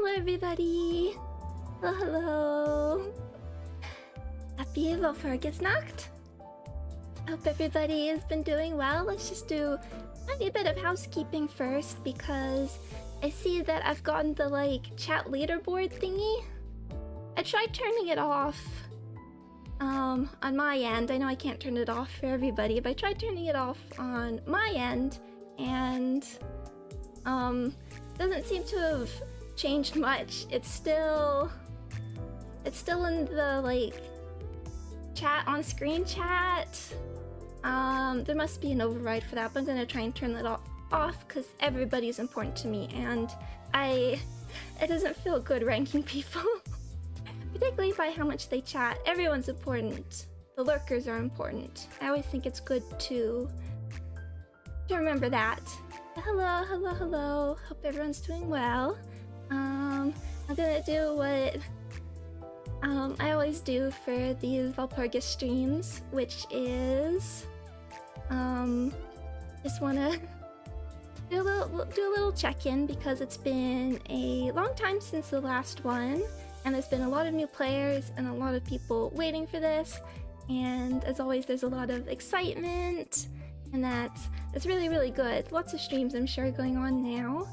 Hello everybody! Hello, hello! Happy Walpurgis Nacht! I hope everybody has been doing well. Let's just do a tiny bit of housekeeping first because I see that I've gotten the chat leaderboard thingy. I tried turning it off on my end. I know I can't turn it off for everybody, but I tried turning it off on my end and doesn't seem to have changed much. It's still in the chat on screen chat. There must be an override for that, but I'm gonna try and turn that off because everybody's important to me and it doesn't feel good ranking people. Particularly by how much they chat. Everyone's important. The lurkers are important. I always think it's good to remember that. Hello, hello, hello. Hope everyone's doing well. I'm gonna do what I always do for these Walpurgis streams, which is just wanna do a little check-in because it's been a long time since the last one. And there's been a lot of new players and a lot of people waiting for this. And as always, there's a lot of excitement. And that's really, really good. Lots of streams, I'm sure, going on now.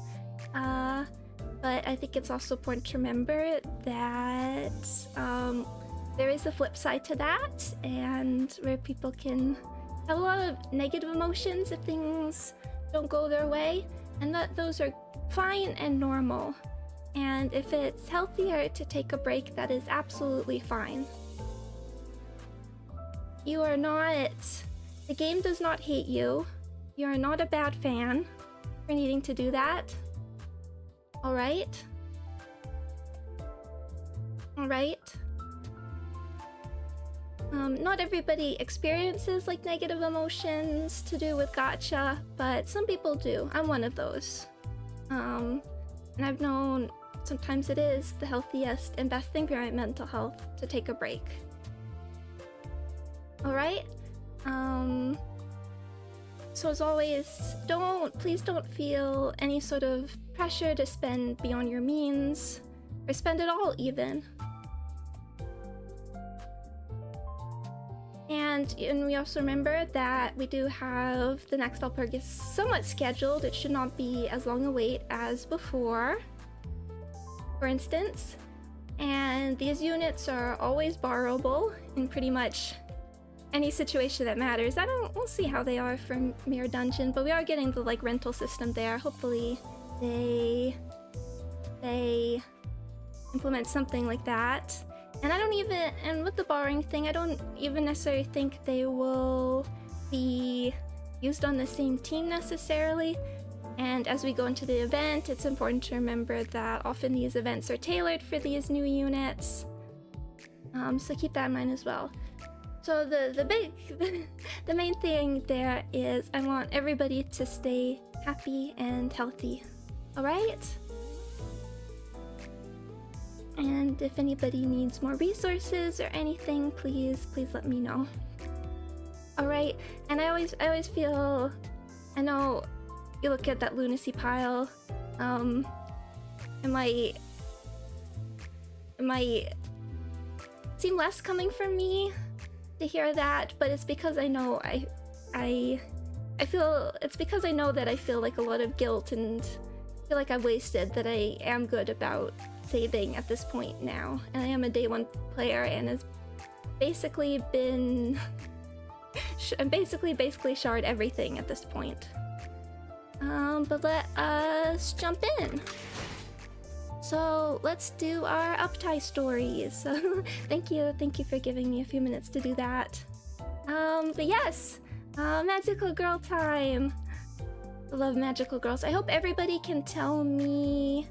But I think it's also important to remember that there is a flip side to that. And where people can have a lot of negative emotions if things don't go their way. And that those are fine and normal. And if it's healthier to take a break, that is absolutely fine. You are not... The game does not hate you. You are not a bad fan for needing to do that. Alright? Alright? Not everybody experiences negative emotions to do with gacha, but some people do. I'm one of those. And I've known sometimes it is the healthiest and best thing for my mental health to take a break. Alright? So as always, please don't feel any sort of pressure to spend beyond your means, or spend it all even. And we also remember that we do have the next Walpurgis somewhat scheduled. It should not be as long a wait as before, for instance. And these units are always borrowable in pretty much any situation that matters. We'll see how they are for Mirror Dungeon, but we are getting the rental system there. Hopefully they implement something like that. And with the borrowing thing, I don't even necessarily think they will be used on the same team necessarily. And as we go into the event, it's important to remember that often these events are tailored for these new units. So keep that in mind as well. So the main thing there is I want everybody to stay happy and healthy. Alright? And if anybody needs more resources or anything, please let me know. Alright, and I always feel, I know you look at that lunacy pile, it might seem less coming from me to hear that, but it's because I know it's because I know that I feel a lot of guilt and feel like I've wasted, that I am good about saving at this point now, and I am a day one player and has basically been I'm basically shard everything at this point. But let us jump in. So let's do our uptie stories. So thank you for giving me a few minutes to do that. But yes, magical girl time. I love magical girls. I hope everybody can tell me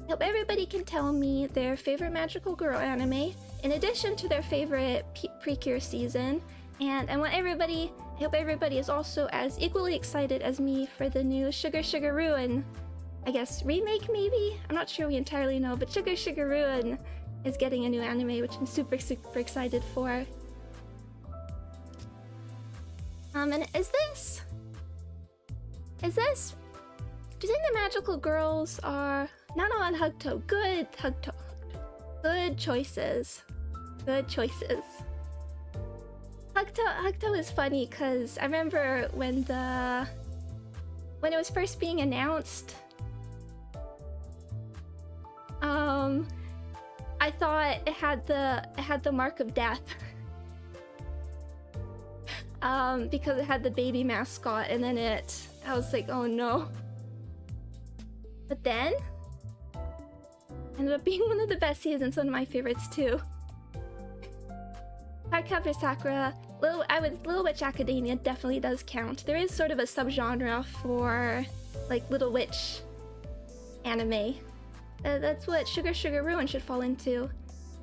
their favorite magical girl anime, in addition to their favorite Precure season. And I hope everybody is also as equally excited as me for the new Sugar Sugar Ruin, I guess, remake maybe? I'm not sure we entirely know, but Sugar Sugar Ruin is getting a new anime, which I'm super excited for. And is this... Do you think the magical girls are Nano and Hugto. Good, Hugto. Good choices. Good choices. Hugto is funny because I remember when it was first being announced, I thought it had the mark of death. Because it had the baby mascot, and then I was like, oh no. But then ended up being one of the best seasons, one of my favorites too. Hardcover Sakura, Little Witch Academia definitely does count. There is sort of a subgenre for like Little Witch anime. That's what Sugar Sugar Ruin should fall into.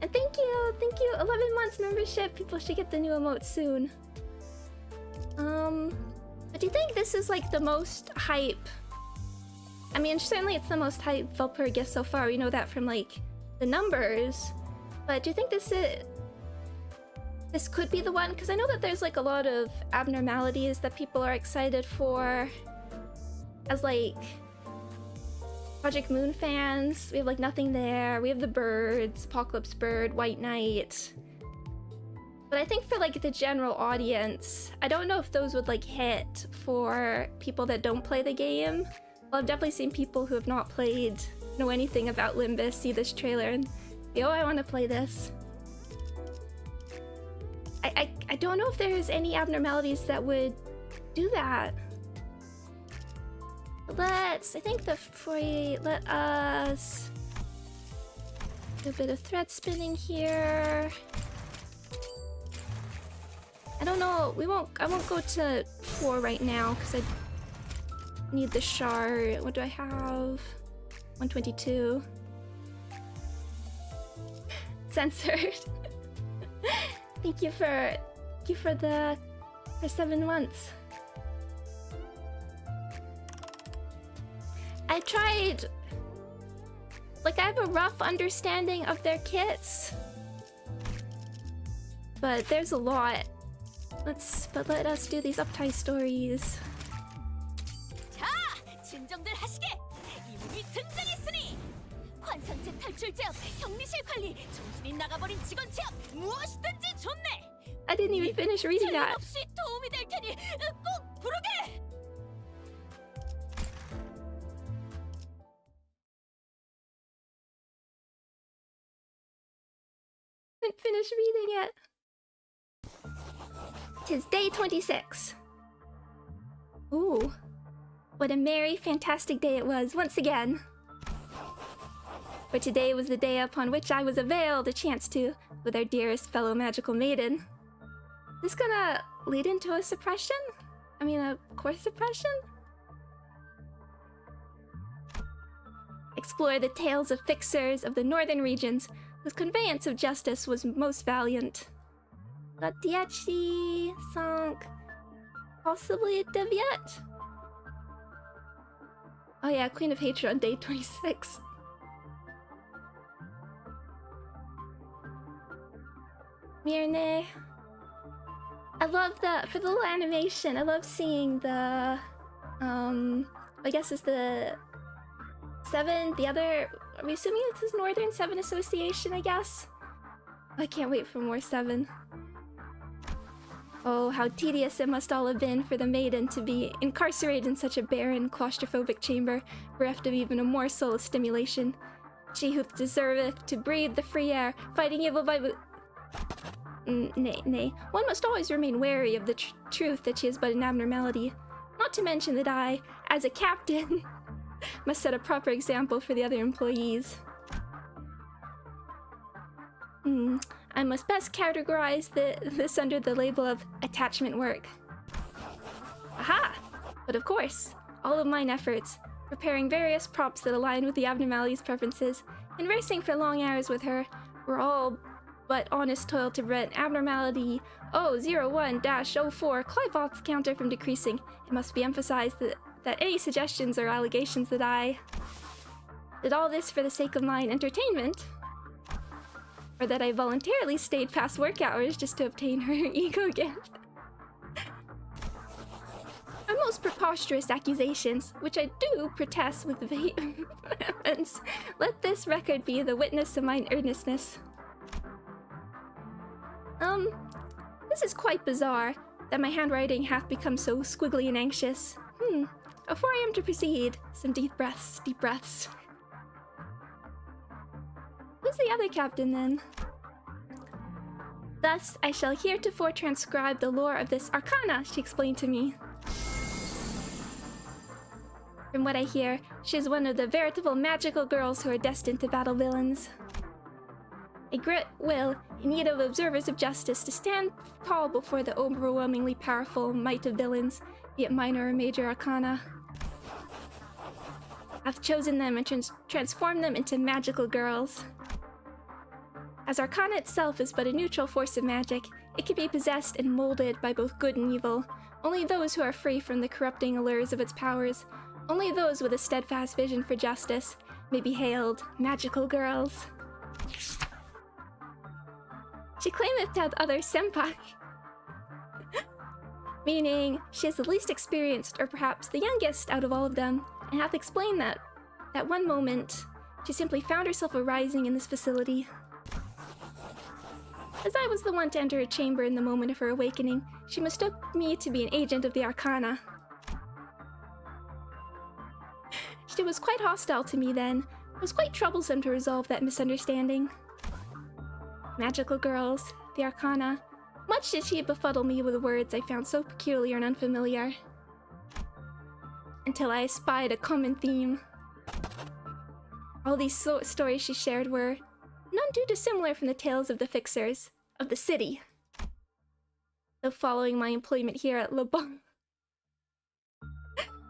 And thank you! 11 months membership. People should get the new emote soon. But do you think this is like the most hype? I mean, certainly it's the most hype Walpurgis so far. We know that from like the numbers. But do you think this could be the one? Because I know that there's like a lot of abnormalities that people are excited for as like Project Moon fans. We have like Nothing There, we have the birds, Apocalypse Bird, White Knight. But I think for like the general audience, I don't know if those would like hit for people that don't play the game. Well, I've definitely seen people who have not played, know anything about Limbus, see this trailer and be, oh, I want to play this. I don't know if there's any abnormalities that would do that. I think let us do a bit of thread spinning here. I don't know, I won't go to 4 right now because I need the shard. What do I have? 122. Censored. Thank you for 7 months. I tried, like, I have a rough understanding of their kits, but there's a lot. Let us do these uptie stories. 자, 진정들 하시게. 이분이 등장했으니 환상체 탈출 제압, 격리실 관리, 정신이 나가버린 직원 제압, 무엇이든지 좋네. I didn't even finish reading that. 없이 도움이 될 테니 꼭 부르게. Didn't finish reading it. 'Tis day 26. Ooh, what a merry, fantastic day it was once again. For today was the day upon which I was availed a chance to, with our dearest fellow magical maiden. Is this gonna lead into a suppression? I mean, a course suppression? Explore the tales of fixers of the northern regions, whose conveyance of justice was most valiant. Gatiachi Sank. Possibly a Deviette? Oh yeah, Queen of Hatred on day 26. Mirne. I love for the little animation, I love seeing the, I guess it's the 7, the other, are we assuming this is Northern 7 Association, I guess? I can't wait for more 7. Oh, how tedious it must all have been for the maiden to be incarcerated in such a barren, claustrophobic chamber, bereft of even a morsel of stimulation. She who deserveth to breathe the free air, fighting evil by... Nay. One must always remain wary of the truth that she is but an abnormality. Not to mention that I, as a captain, must set a proper example for the other employees. I must best categorize this under the label of attachment work. Aha! But of course, all of mine efforts, preparing various props that align with the abnormality's preferences, conversing for long hours with her, were all but honest toil to prevent abnormality 001-04 Cliveoth's counter from decreasing. It must be emphasized that any suggestions or allegations that I did all this for the sake of mine entertainment, or that I voluntarily stayed past work hours just to obtain her ego gift, are most preposterous accusations, which I do protest with vehemence. Let this record be the witness of mine earnestness. This is quite bizarre, that my handwriting hath become so squiggly and anxious. Before I am to proceed, some deep breaths, deep breaths. Who's the other captain, then? Thus, I shall heretofore transcribe the lore of this arcana, she explained to me. From what I hear, she is one of the veritable magical girls who are destined to battle villains. A great will, in need of observers of justice, to stand tall before the overwhelmingly powerful might of villains, be it minor or major arcana. I've chosen them and transformed them into magical girls. As arcana itself is but a neutral force of magic, it can be possessed and molded by both good and evil. Only those who are free from the corrupting allures of its powers, only those with a steadfast vision for justice, may be hailed magical girls. She claimeth to have other senpai, meaning she is the least experienced or perhaps the youngest out of all of them, and hath explained that at one moment she simply found herself arising in this facility. As I was the one to enter her chamber in the moment of her awakening, she mistook me to be an agent of the arcana. She was quite hostile to me then. It was quite troublesome to resolve that misunderstanding. Magical girls, the arcana. Much did she befuddle me with words I found so peculiar and unfamiliar. Until I espied a common theme. All these stories she shared were none too dissimilar from the tales of the fixers of the city. Though following my employment here at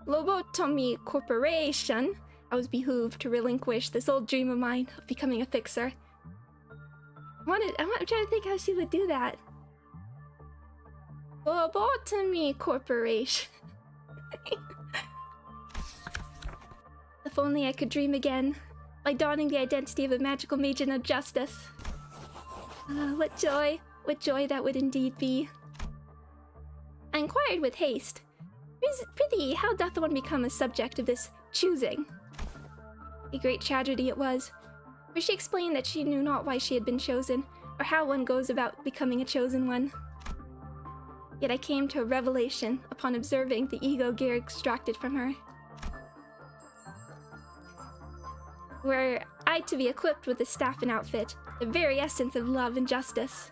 Lobotomy Corporation, I was behooved to relinquish this old dream of mine of becoming a fixer. I'm trying to think how she would do that. Lobotomy Corporation. If only I could dream again, by donning the identity of a magical maiden of justice. What joy that would indeed be. I inquired with haste, Prithee, how doth one become a subject of this choosing? A great tragedy it was, for she explained that she knew not why she had been chosen, or how one goes about becoming a chosen one. Yet I came to a revelation upon observing the ego gear extracted from her. Were I to be equipped with the staff and outfit, the very essence of love and justice.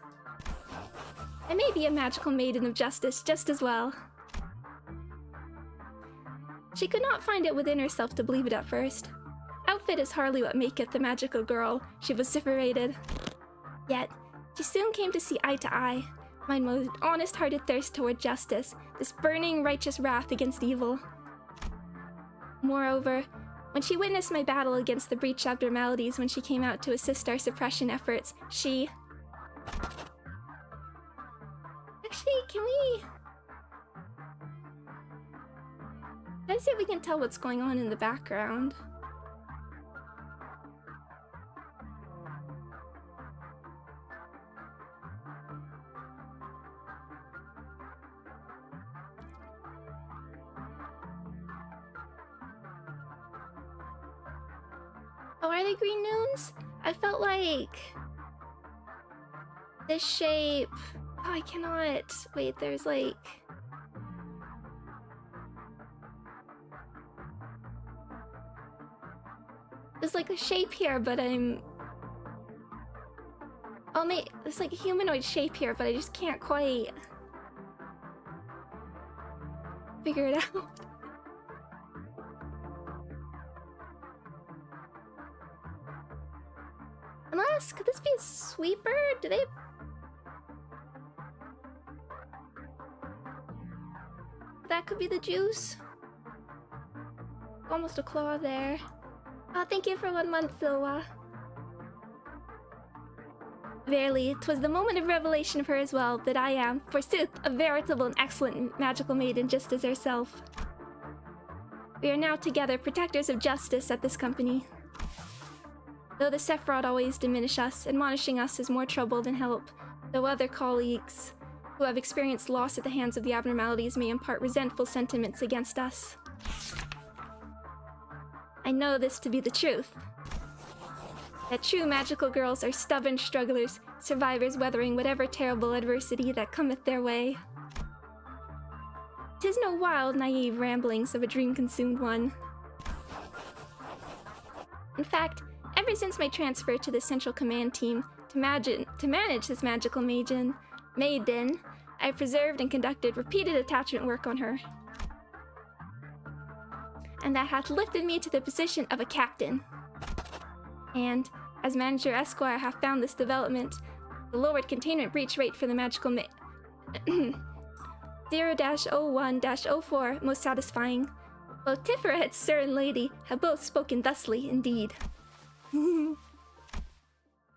I may be a magical maiden of justice just as well. She could not find it within herself to believe it at first. Outfit is hardly what maketh the magical girl, she vociferated. Yet, she soon came to see eye to eye, my most honest-hearted thirst toward justice, this burning righteous wrath against evil. Moreover, when she witnessed my battle against the breach abnormalities when she came out to assist our suppression efforts, she... Actually, can we... Let's see if we can tell what's going on in the background. Oh, are they green noons? I felt like this shape. Oh, I cannot. Wait, there's like... There's like a shape here, but I'm... Oh, mate, there's like a humanoid shape here, but I just can't quite figure it out. Unless, could this be a sweeper? Do they... That could be the juice. Almost a claw there. Oh, thank you for 1 month, Silwa. Verily, 'twas the moment of revelation for her as well, that I am, forsooth, a veritable and excellent magical maiden just as herself. We are now together protectors of justice at this company. Though the Sephiroth always diminish us, admonishing us is more trouble than help, though other colleagues who have experienced loss at the hands of the abnormalities may impart resentful sentiments against us. I know this to be the truth. That true magical girls are stubborn strugglers, survivors weathering whatever terrible adversity that cometh their way. 'Tis no wild, naive ramblings of a dream-consumed one. In fact, ever since my transfer to the Central Command Team to manage this magical maiden, I preserved and conducted repeated attachment work on her. And that hath lifted me to the position of a captain. And, as Manager Esquire hath found this development, the lowered containment breach rate for the magical 0-01-04 most satisfying. Both Tiferet, sir and lady, have both spoken thusly, indeed.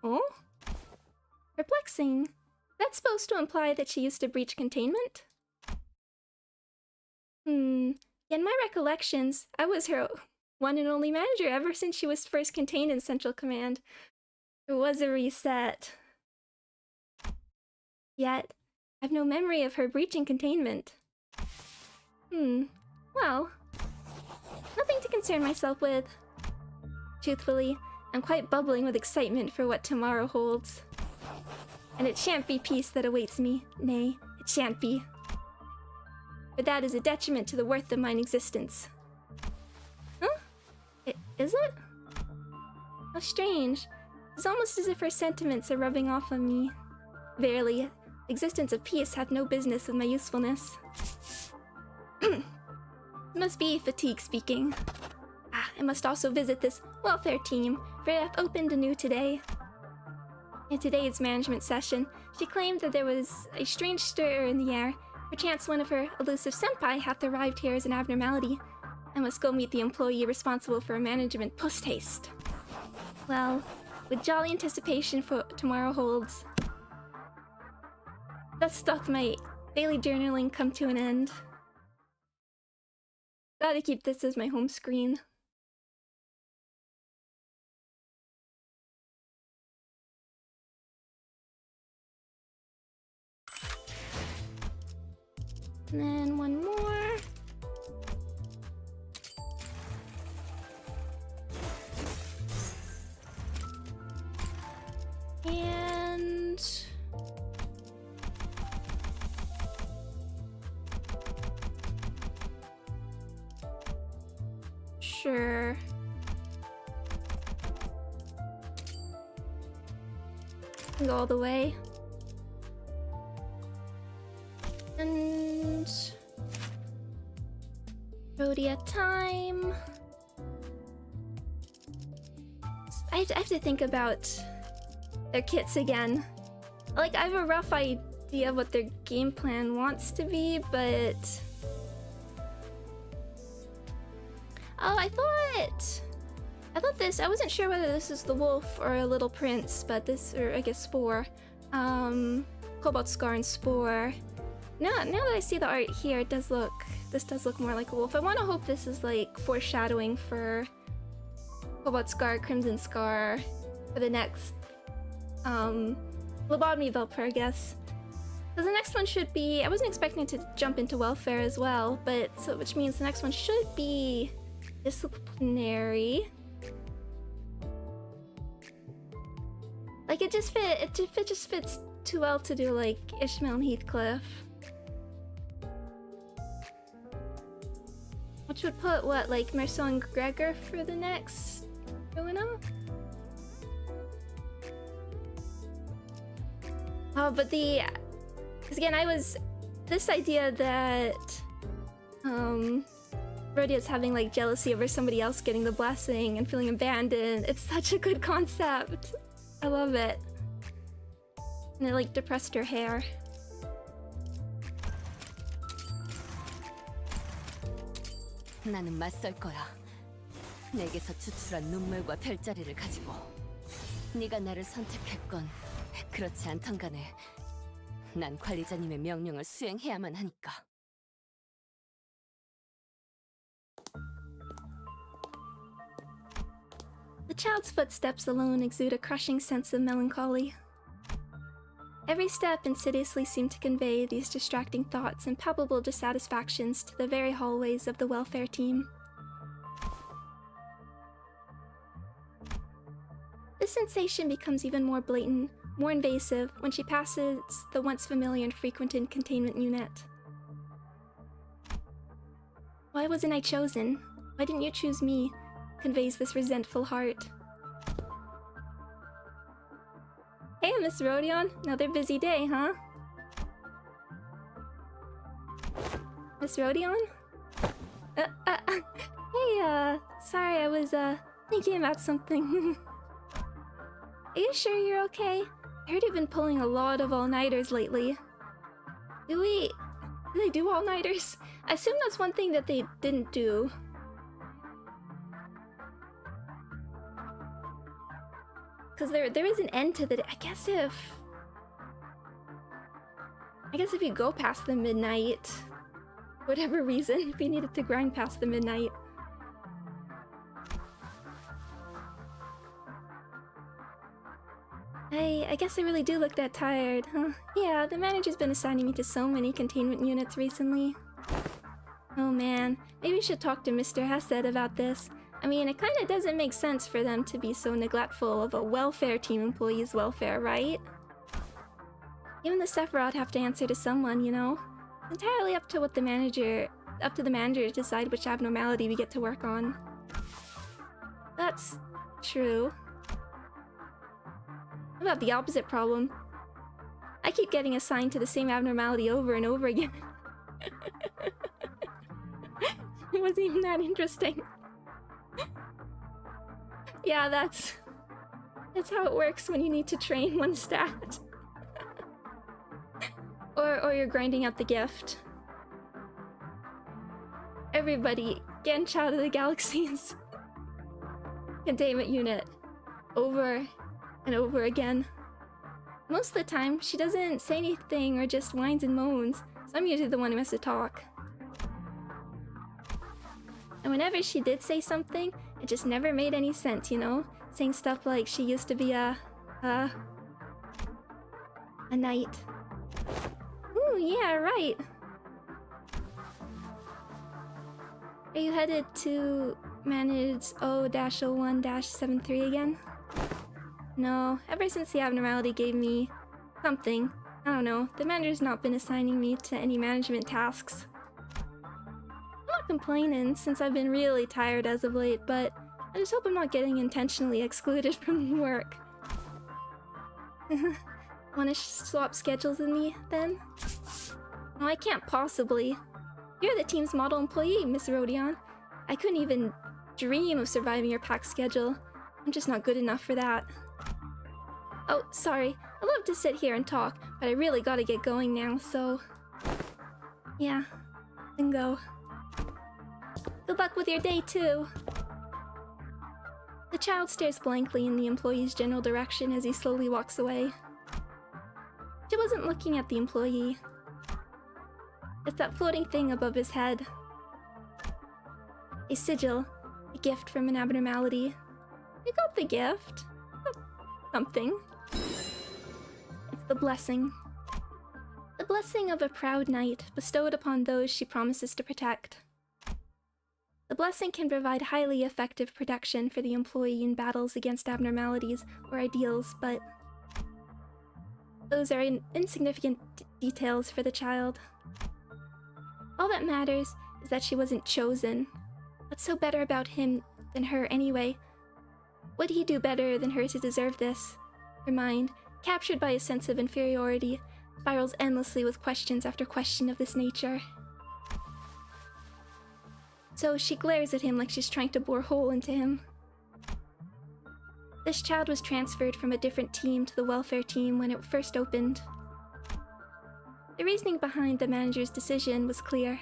Oh? Perplexing. That's supposed to imply that she used to breach containment? In my recollections, I was her one and only manager ever since she was first contained in Central Command. There was a reset. Yet, I've no memory of her breaching containment. Well, nothing to concern myself with. Truthfully, I'm quite bubbling with excitement for what tomorrow holds. And it shan't be peace that awaits me. Nay, it shan't be. For that is a detriment to the worth of mine existence. Huh? Is it? How strange. It's almost as if her sentiments are rubbing off on me. Verily, the existence of peace hath no business with my usefulness. It must be fatigue speaking. I must also visit this welfare team, for it hath opened anew today. In today's management session, she claimed that there was a strange stir in the air. Perchance one of her elusive senpai hath arrived here as an abnormality. I must go meet the employee responsible for management post-haste. Well, with jolly anticipation for what tomorrow holds. Thus doth my daily journaling come to an end. Gotta keep this as my home screen. And then one more. And sure. Go all the way. And Rhodia time. I have to think about their kits again. Like, I have a rough idea of what their game plan wants to be, but oh, I thought this, I wasn't sure whether this is the wolf or a little prince, but this, or I guess Spore. Cobalt Scar and Spore. Now that I see the art here, this does look more like a wolf. I want to hope this is like foreshadowing for Cobalt Scar, Crimson Scar, for the next lobotomy Walpurgis. Because the next one should be, I wasn't expecting to jump into welfare as well, but so which means the next one should be disciplinary. Like it just fits too well to do like Ishmael and Heathcliff. Which would put what, like Marceau and Gregor for the next Ruina? Oh, but because again, this idea that Rhodia's having like jealousy over somebody else getting the blessing and feeling abandoned. It's such a good concept. I love it. And it like depressed her hair. 나는 맞설 거야. 내게서 추출한 눈물과 별자리를 가지고. 네가 나를 선택했건 그렇지 않던 간에 난 관리자님의 명령을 수행해야만 하니까. The child's footsteps alone exude a crushing sense of melancholy. Every step insidiously seemed to convey these distracting thoughts and palpable dissatisfactions to the very hallways of the welfare team. This sensation becomes even more blatant, more invasive, when she passes the once familiar and frequented containment unit. Why wasn't I chosen? Why didn't you choose me? Conveys this resentful heart. Hey, Miss Rodion. Another busy day, huh? Miss Rodion? Hey, sorry, I was, thinking about something. Are you sure you're okay? I heard you've been pulling a lot of all-nighters lately. Do they do all-nighters? I assume that's one thing that they didn't do. Because there is an end to the day. I guess if you go past the midnight, whatever reason, if you needed to grind past the midnight. I guess I really do look that tired, huh? Yeah, the manager's been assigning me to so many containment units recently. Oh man, maybe we should talk to Mr. Hesed about this. I mean, it kinda doesn't make sense for them to be so neglectful of a welfare team employee's welfare, right? Even the Sephiroth have to answer to someone, you know? It's entirely up to the manager to decide which abnormality we get to work on. That's true. What about the opposite problem? I keep getting assigned to the same abnormality over and over again. It wasn't even that interesting. Yeah, that's how it works when you need to train one stat. or you're grinding out the gift. Everybody, get out of the galaxies. Containment unit. Over and over again. Most of the time, she doesn't say anything or just whines and moans, so I'm usually the one who has to talk. And whenever she did say something, it just never made any sense, you know? Saying stuff like she used to be a knight. Ooh, yeah, right. Are you headed to manage O-01-73 again? No, ever since the abnormality gave me something, I don't know, the manager's not been assigning me to any management tasks. I'm not complaining since I've been really tired as of late, but I just hope I'm not getting intentionally excluded from work. Wanna swap schedules with me, then? No, I can't possibly. You're the team's model employee, Miss Rodion. I couldn't even dream of surviving your packed schedule. I'm just not good enough for that. Oh, sorry. I'd love to sit here and talk, but I really gotta get going now, so... yeah, then go. Good luck with your day, too. The child stares blankly in the employee's general direction as he slowly walks away. She wasn't looking at the employee. It's that floating thing above his head. A sigil, a gift from an abnormality. You got the gift. Something. It's the blessing. The blessing of a proud knight bestowed upon those she promises to protect. The blessing can provide highly effective protection for the employee in battles against abnormalities or ideals, but those are insignificant details for the child. All that matters is that she wasn't chosen. What's so better about him than her anyway? Would he do better than her to deserve this? Her mind, captured by a sense of inferiority, spirals endlessly with questions after question of this nature. So she glares at him like she's trying to bore a hole into him. This child was transferred from a different team to the welfare team when it first opened. The reasoning behind the manager's decision was clear.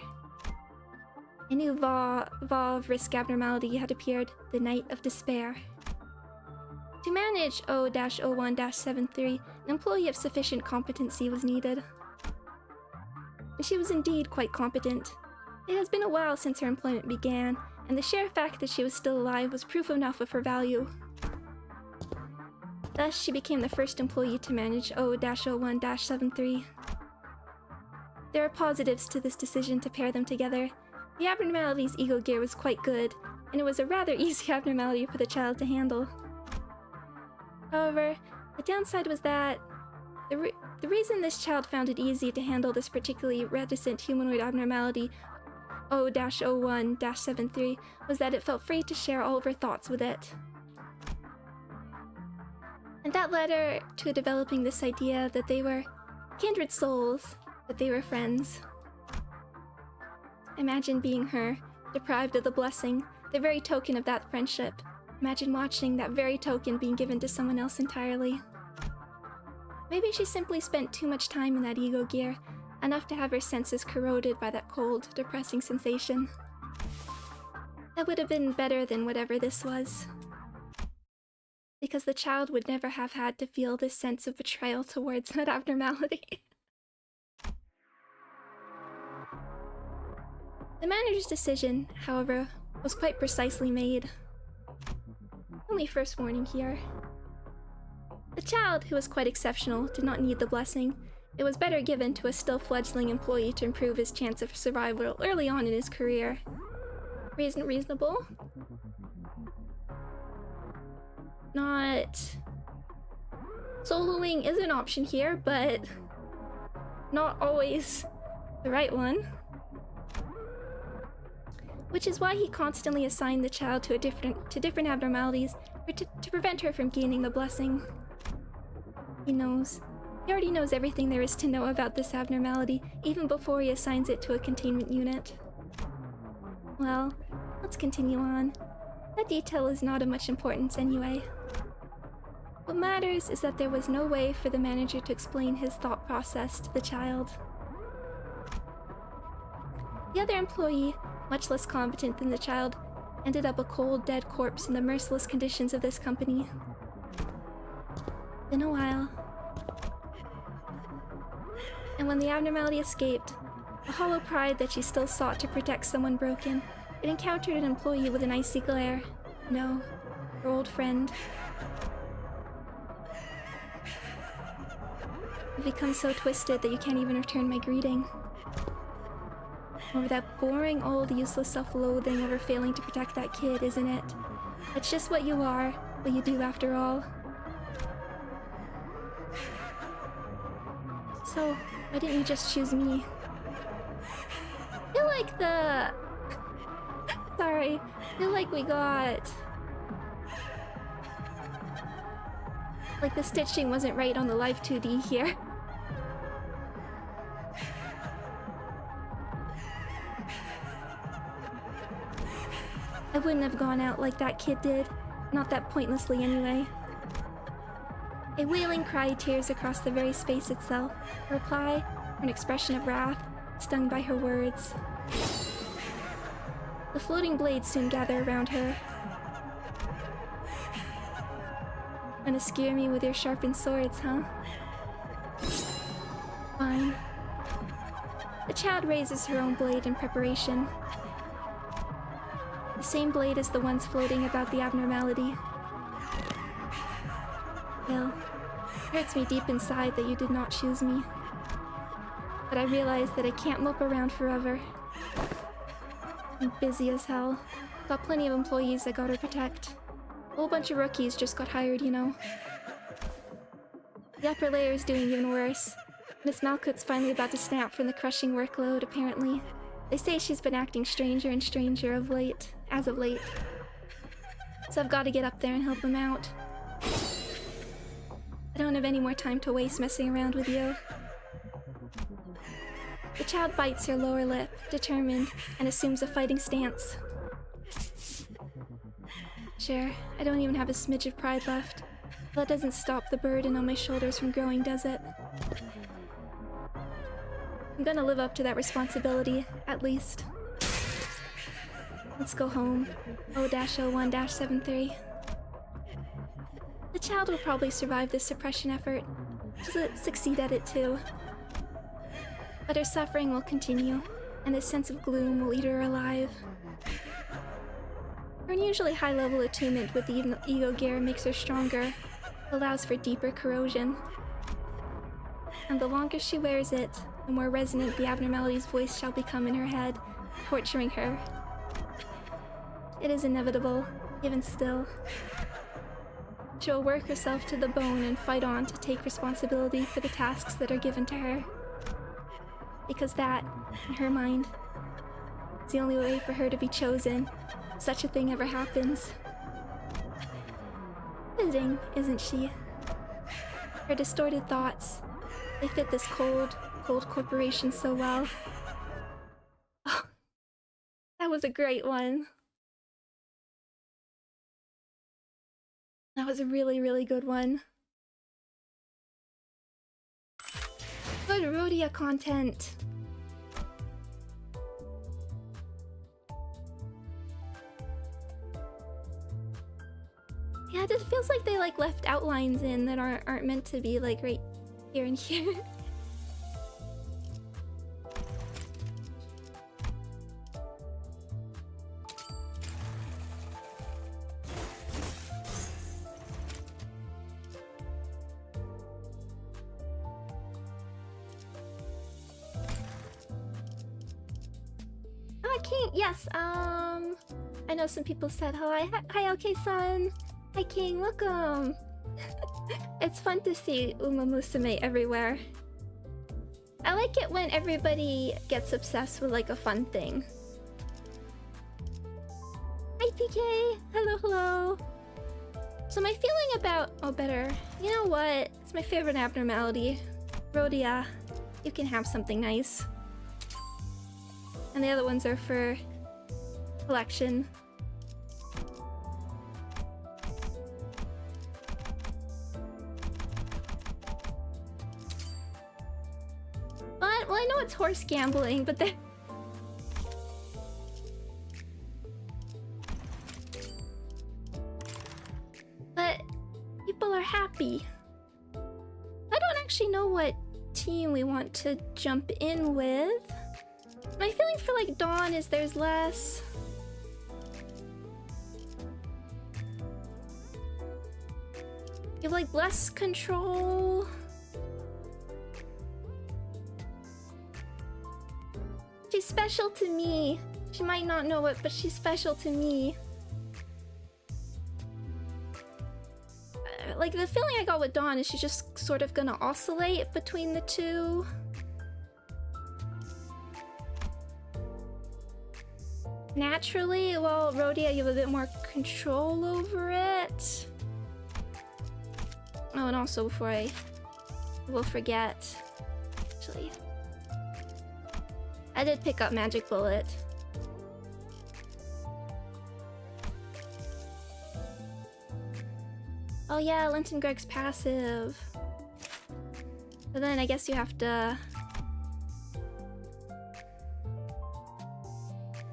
A new Va of risk abnormality had appeared, the Night of Despair. To manage O-01-73, an employee of sufficient competency was needed. And she was indeed quite competent. It has been a while since her employment began, and the sheer fact that she was still alive was proof enough of her value. Thus, she became the first employee to manage O-01-73. There are positives to this decision to pair them together. The abnormality's ego gear was quite good, and it was a rather easy abnormality for the child to handle. However, the downside was that the reason this child found it easy to handle this particularly reticent humanoid abnormality, O-01-73, was that it felt free to share all of her thoughts with it. And that led her to developing this idea that they were kindred souls, that they were friends. Imagine being her, deprived of the blessing, the very token of that friendship. Imagine watching that very token being given to someone else entirely. Maybe she simply spent too much time in that ego gear, enough to have her senses corroded by that cold, depressing sensation. That would have been better than whatever this was. Because the child would never have had to feel this sense of betrayal towards that abnormality. The manager's decision, however, was quite precisely made. Only first warning here. The child, who was quite exceptional, did not need the blessing. It was better given to a still fledgling employee to improve his chance of survival early on in his career. Reasonable? Not... Soloing is an option here, but not always the right one. Which is why he constantly assigned the child to different abnormalities to prevent her from gaining the blessing. He knows. He already knows everything there is to know about this abnormality, even before he assigns it to a containment unit. Well, let's continue on. That detail is not of much importance anyway. What matters is that there was no way for the manager to explain his thought process to the child. The other employee, much less competent than the child, ended up a cold, dead corpse in the merciless conditions of this company. Been a while. And when the abnormality escaped, a hollow pride that she still sought to protect someone broken, it encountered an employee with an icy glare. No, her old friend. You've become so twisted that you can't even return my greeting. Over that boring, old, useless self-loathing over failing to protect that kid, isn't it? That's just what you are, what you do after all. So, why didn't you just choose me? I feel like Sorry, I feel like we got... Like the stitching wasn't right on the live 2D here. I wouldn't have gone out like that kid did. Not that pointlessly anyway. A wailing cry tears across the very space itself. A reply, or an expression of wrath, stung by her words. The floating blades soon gather around her. Gonna skewer me with your sharpened swords, huh? Fine. The child raises her own blade in preparation. The same blade as the ones floating about the abnormality. Well, it hurts me deep inside that you did not choose me. But I realize that I can't mope around forever. I'm busy as hell. Got plenty of employees I gotta protect. A whole bunch of rookies just got hired, you know. The upper layer is doing even worse. Miss Malkuth's finally about to snap from the crushing workload, apparently. They say she's been acting stranger and stranger as of late. So I've got to get up there and help him out. I don't have any more time to waste messing around with you. The child bites her lower lip, determined, and assumes a fighting stance. Sure, I don't even have a smidge of pride left. That doesn't stop the burden on my shoulders from growing, does it? I'm gonna live up to that responsibility, at least. Let's go home. O-01-73. The child will probably survive this suppression effort. She'll succeed at it too. But her suffering will continue, and this sense of gloom will eat her alive. Her unusually high-level attunement with the ego gear makes her stronger, allows for deeper corrosion. And the longer she wears it, the more resonant the abnormality's voice shall become in her head, torturing her. It is inevitable, even still. She will work herself to the bone and fight on to take responsibility for the tasks that are given to her. Because that, in her mind, is the only way for her to be chosen, if such a thing ever happens. Fitting, isn't she? Her distorted thoughts, they fit this cold, cold corporation so well. Oh, that was a great one. That was a really, really good one. Good Rhodia content. Yeah, it just feels like they like left outlines in that aren't meant to be like right here and here. King, yes, I know some people said hi. Hi, OK-san. Hi, King, welcome. It's fun to see Uma Musume everywhere. I like it when everybody gets obsessed with like a fun thing. Hi, PK. Hello, hello. So my feeling about... Oh, better. You know what? It's my favorite abnormality. Rhodia, you can have something nice. And the other ones are for collection. But, well, I know it's horse gambling, but then... But people are happy. I don't actually know what team we want to jump in with. My feeling for like Dawn is there's less... You have like less control. She's special to me. She might not know it, but she's special to me. Like the feeling I got with Dawn is she's just sort of gonna oscillate between the two. Naturally, well, Rhodia, you have a bit more control over it. Oh, and also before I will forget, actually, I did pick up Magic Bullet. Oh yeah, Linton Greg's passive. But then I guess you have to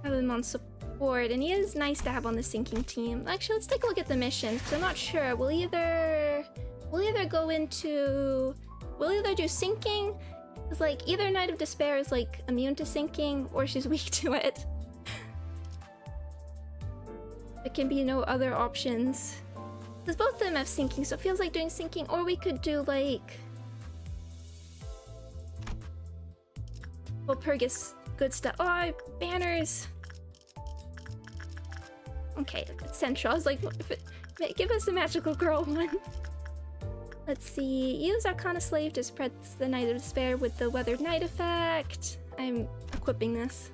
have him on support, and he is nice to have on the sinking team. Actually, let's take a look at the mission, because I'm not sure. We'll either go into... We'll either do sinking, because like either Knight of Despair is like immune to sinking, or she's weak to it. There can be no other options. Because both of them have sinking, so it feels like doing sinking, or we could do like... Walpurgis, good stuff. Oh, banners! Okay, it's central. I was like, give us a magical girl one. Let's see. Use Arcana Slave to spread the Knight of Despair with the Weathered Knight effect. I'm equipping this.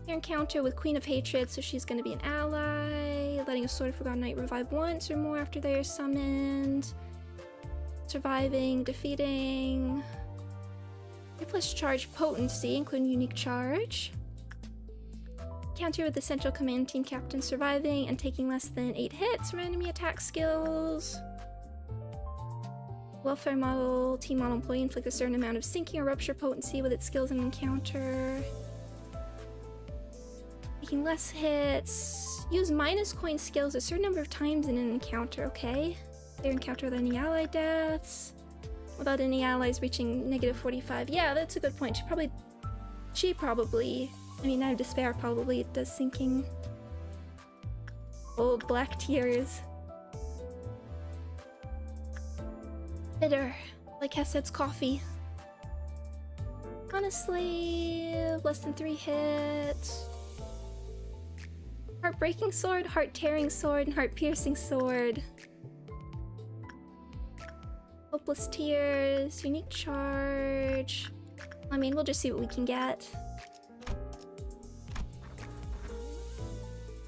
Your encounter with Queen of Hatred, so she's going to be an ally. Letting a Sword of Forgotten Knight revive once or more after they are summoned. Surviving, defeating. Plus charge potency, including unique charge. Counter with the Central Command Team Captain surviving and taking less than 8 hits from enemy attack skills. Welfare model, team model employee inflict a certain amount of sinking or rupture potency with its skills and encounter. Taking less hits. Use minus coin skills a certain number of times in an encounter, okay? They encounter with any ally deaths. Without any allies reaching -45. Yeah, that's a good point. She probably, I mean, Knight of Despair probably does sinking. Old black tears. Bitter, like Hesed's coffee. Honestly, less than 3 hits. Heartbreaking sword, heart-tearing sword, and heart-piercing sword. Hopeless tears, unique charge. I mean, we'll just see what we can get.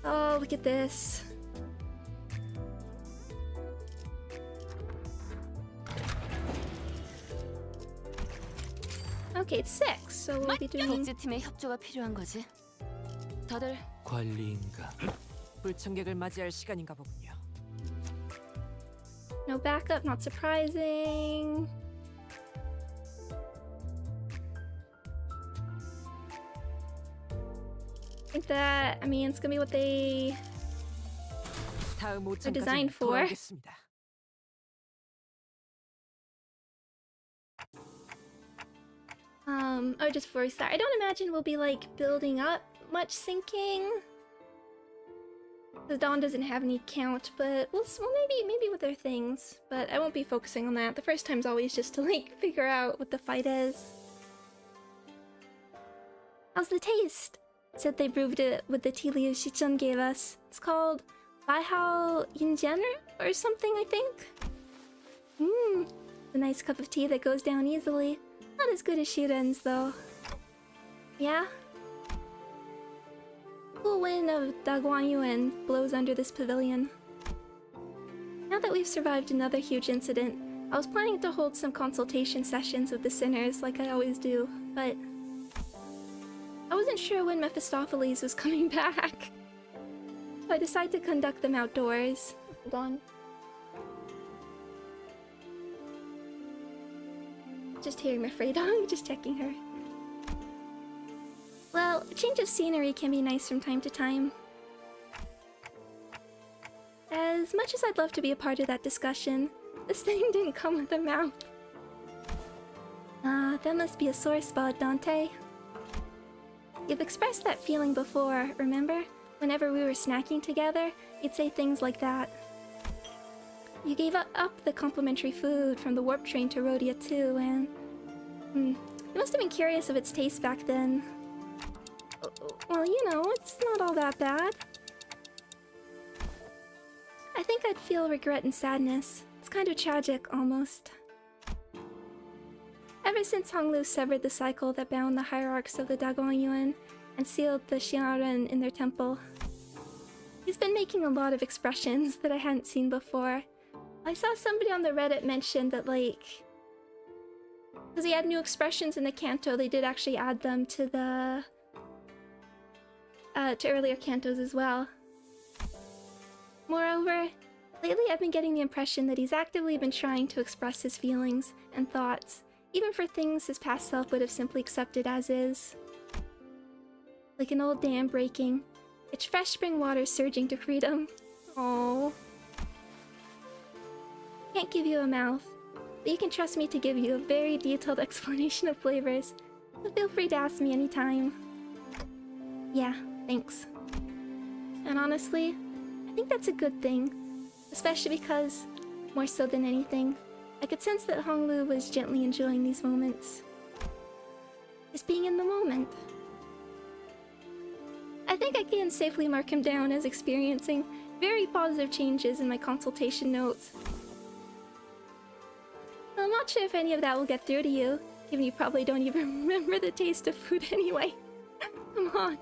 Oh, look at this. Okay, it's 6, so we'll be doing... 복지팀의 협조가 필요한 거지. 다들 관리인가? 불청객을 맞이할 시간인가 보군요. No backup, not surprising. I think that, I mean, it's gonna be what they 다음 are designed 오전까지 for. 돌아오겠습니다. Oh, just before we start, I don't imagine we'll be like building up much syncing. The Dawn doesn't have any count, but well, maybe with their things. But I won't be focusing on that. The first time's always just to like figure out what the fight is. How's the taste? Said they brewed it with the tea leaves Shichun gave us. It's called Baihao Yinjian or something, I think. A nice cup of tea that goes down easily. Not as good as Shiren's though. Yeah? Cool wind of Daguanyuan blows under this pavilion. Now that we've survived another huge incident, I was planning to hold some consultation sessions with the sinners like I always do, but I wasn't sure when Mephistopheles was coming back. So I decided to conduct them outdoors. Hold on. Just hearing my freight dog, just checking her. Well, a change of scenery can be nice from time to time. As much as I'd love to be a part of that discussion, this thing didn't come with a mouth. That must be a sore spot, Dante. You've expressed that feeling before, remember? Whenever we were snacking together, you'd say things like that. You gave up the complimentary food from the warp train to Rhodia too, and... you must have been curious of its taste back then. Well, you know, it's not all that bad. I think I'd feel regret and sadness. It's kind of tragic, almost. Ever since Honglu severed the cycle that bound the hierarchs of the Daguanyuan and sealed the Xianren in their temple, he's been making a lot of expressions that I hadn't seen before. I saw somebody on the Reddit mention that, like, because he had new expressions in the canto, they did actually add them to the to earlier cantos as well. Moreover, lately I've been getting the impression that he's actively been trying to express his feelings and thoughts, even for things his past self would have simply accepted as is. Like an old dam breaking, it's fresh spring water surging to freedom. Oh. Can't give you a mouth, but you can trust me to give you a very detailed explanation of flavors, so feel free to ask me anytime. Yeah, thanks. And honestly, I think that's a good thing, especially because, more so than anything, I could sense that Honglu was gently enjoying these moments. Just being in the moment. I think I can safely mark him down as experiencing very positive changes in my consultation notes. I'm not sure if any of that will get through to you, given you probably don't even remember the taste of food anyway. Come on.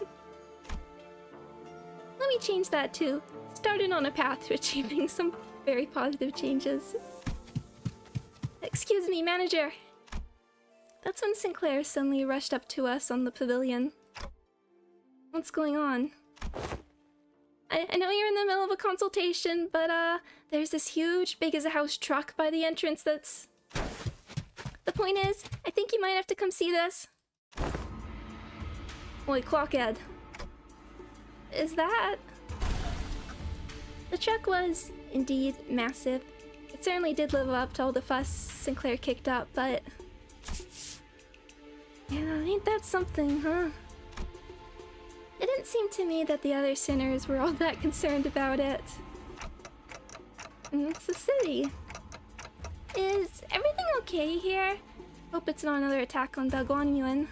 Let me change that too. Started on a path to achieving some very positive changes. Excuse me, manager. That's when Sinclair suddenly rushed up to us on the pavilion. What's going on? I know you're in the middle of a consultation, but there's this huge, big as a house truck by the entrance that's... The point is, I think you might have to come see this. Oi, Clockhead. Is that... The truck was, indeed, massive. It certainly did live up to all the fuss Sinclair kicked up, but... Yeah, ain't that something, huh? It didn't seem to me that the other sinners were all that concerned about it. It's the city. Is everything okay here? Hope it's not another attack on Daguanyuan.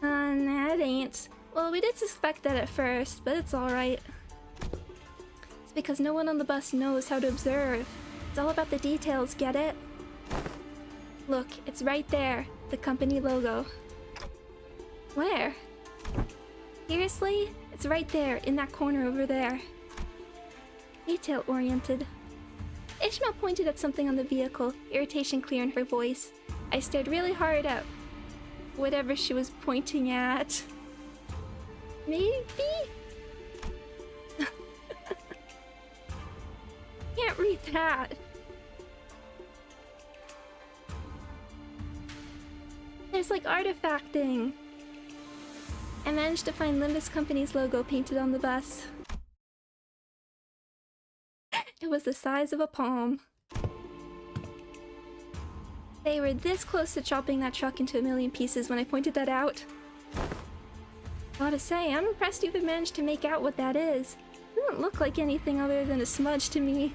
Nah, it ain't. Well, we did suspect that at first, but it's alright. It's because no one on the bus knows how to observe. It's all about the details, get it? Look, it's right there, the company logo. Where? Seriously? It's right there, in that corner over there. Detail-oriented. Ishmael pointed at something on the vehicle, irritation clear in her voice. I stared really hard at whatever she was pointing at. Maybe? Can't read that. There's like artifacting. I managed to find Limbus Company's logo painted on the bus. It was the size of a palm. They were this close to chopping that truck into a million pieces when I pointed that out. Gotta say, I'm impressed you've managed to make out what that is. It doesn't look like anything other than a smudge to me.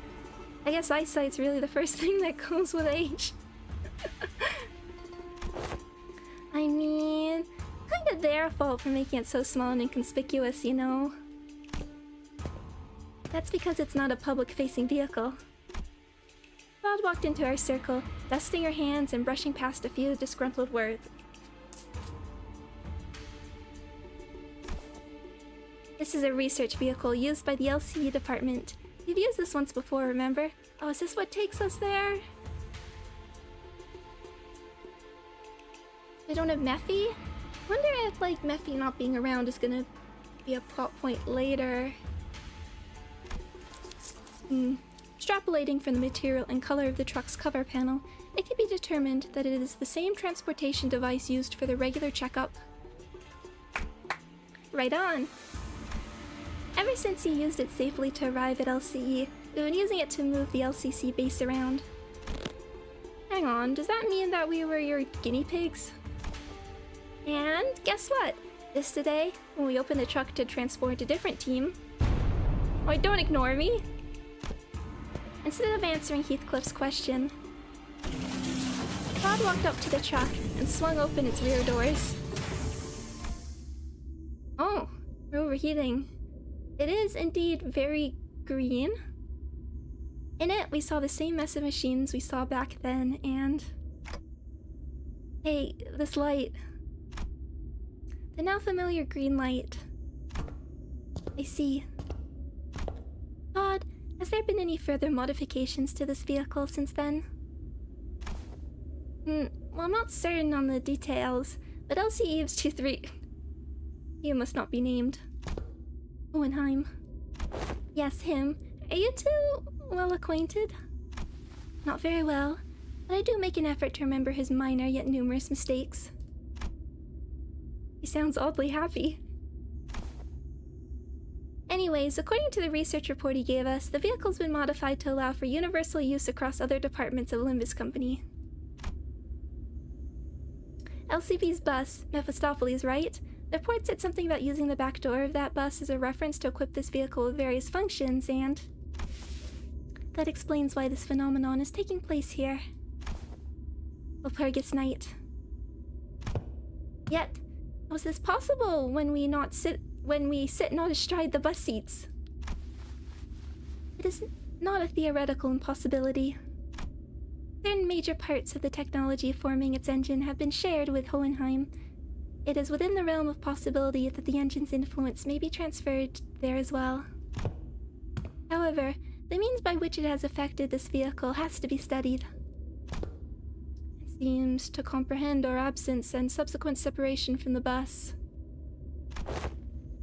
I guess eyesight's really the first thing that comes with age. I mean, kinda their fault for making it so small and inconspicuous, you know? That's because it's not a public-facing vehicle. Claude walked into our circle, dusting her hands and brushing past a few disgruntled words. This is a research vehicle used by the LCE department. We've used this once before, remember? Oh, is this what takes us there? We don't have Mephi? Wonder if, like, Mephi not being around is gonna be a plot point later. Extrapolating from the material and color of the truck's cover panel, it can be determined that it is the same transportation device used for the regular checkup. Right on! Ever since you used it safely to arrive at LCE, we've been using it to move the LCC base around. Hang on, does that mean that we were your guinea pigs? And guess what? Just today, when we opened the truck to transport a different team... Oh, don't ignore me! Instead of answering Heathcliff's question, Claude walked up to the truck and swung open its rear doors. Oh, we're overheating. It is indeed very green. In it, we saw the same mess of machines we saw back then, and... Hey, this light. The now familiar green light. I see. Claude, has there been any further modifications to this vehicle since then? Well, I'm not certain on the details, but LCE's 2-3... He must not be named. Hohenheim. Yes, him. Are you two well acquainted? Not very well, but I do make an effort to remember his minor yet numerous mistakes. He sounds oddly happy. Anyways, according to the research report he gave us, the vehicle's been modified to allow for universal use across other departments of Limbus Company. LCB's bus, Mephistopheles, right? The report said something about using the back door of that bus as a reference to equip this vehicle with various functions, and... that explains why this phenomenon is taking place here. Walpurgis night. Yet, how is this possible when we sit not astride the bus seats? It is not a theoretical impossibility. Certain major parts of the technology forming its engine have been shared with Hohenheim. It is within the realm of possibility that the engine's influence may be transferred there as well. However, the means by which it has affected this vehicle has to be studied. It seems to comprehend our absence and subsequent separation from the bus.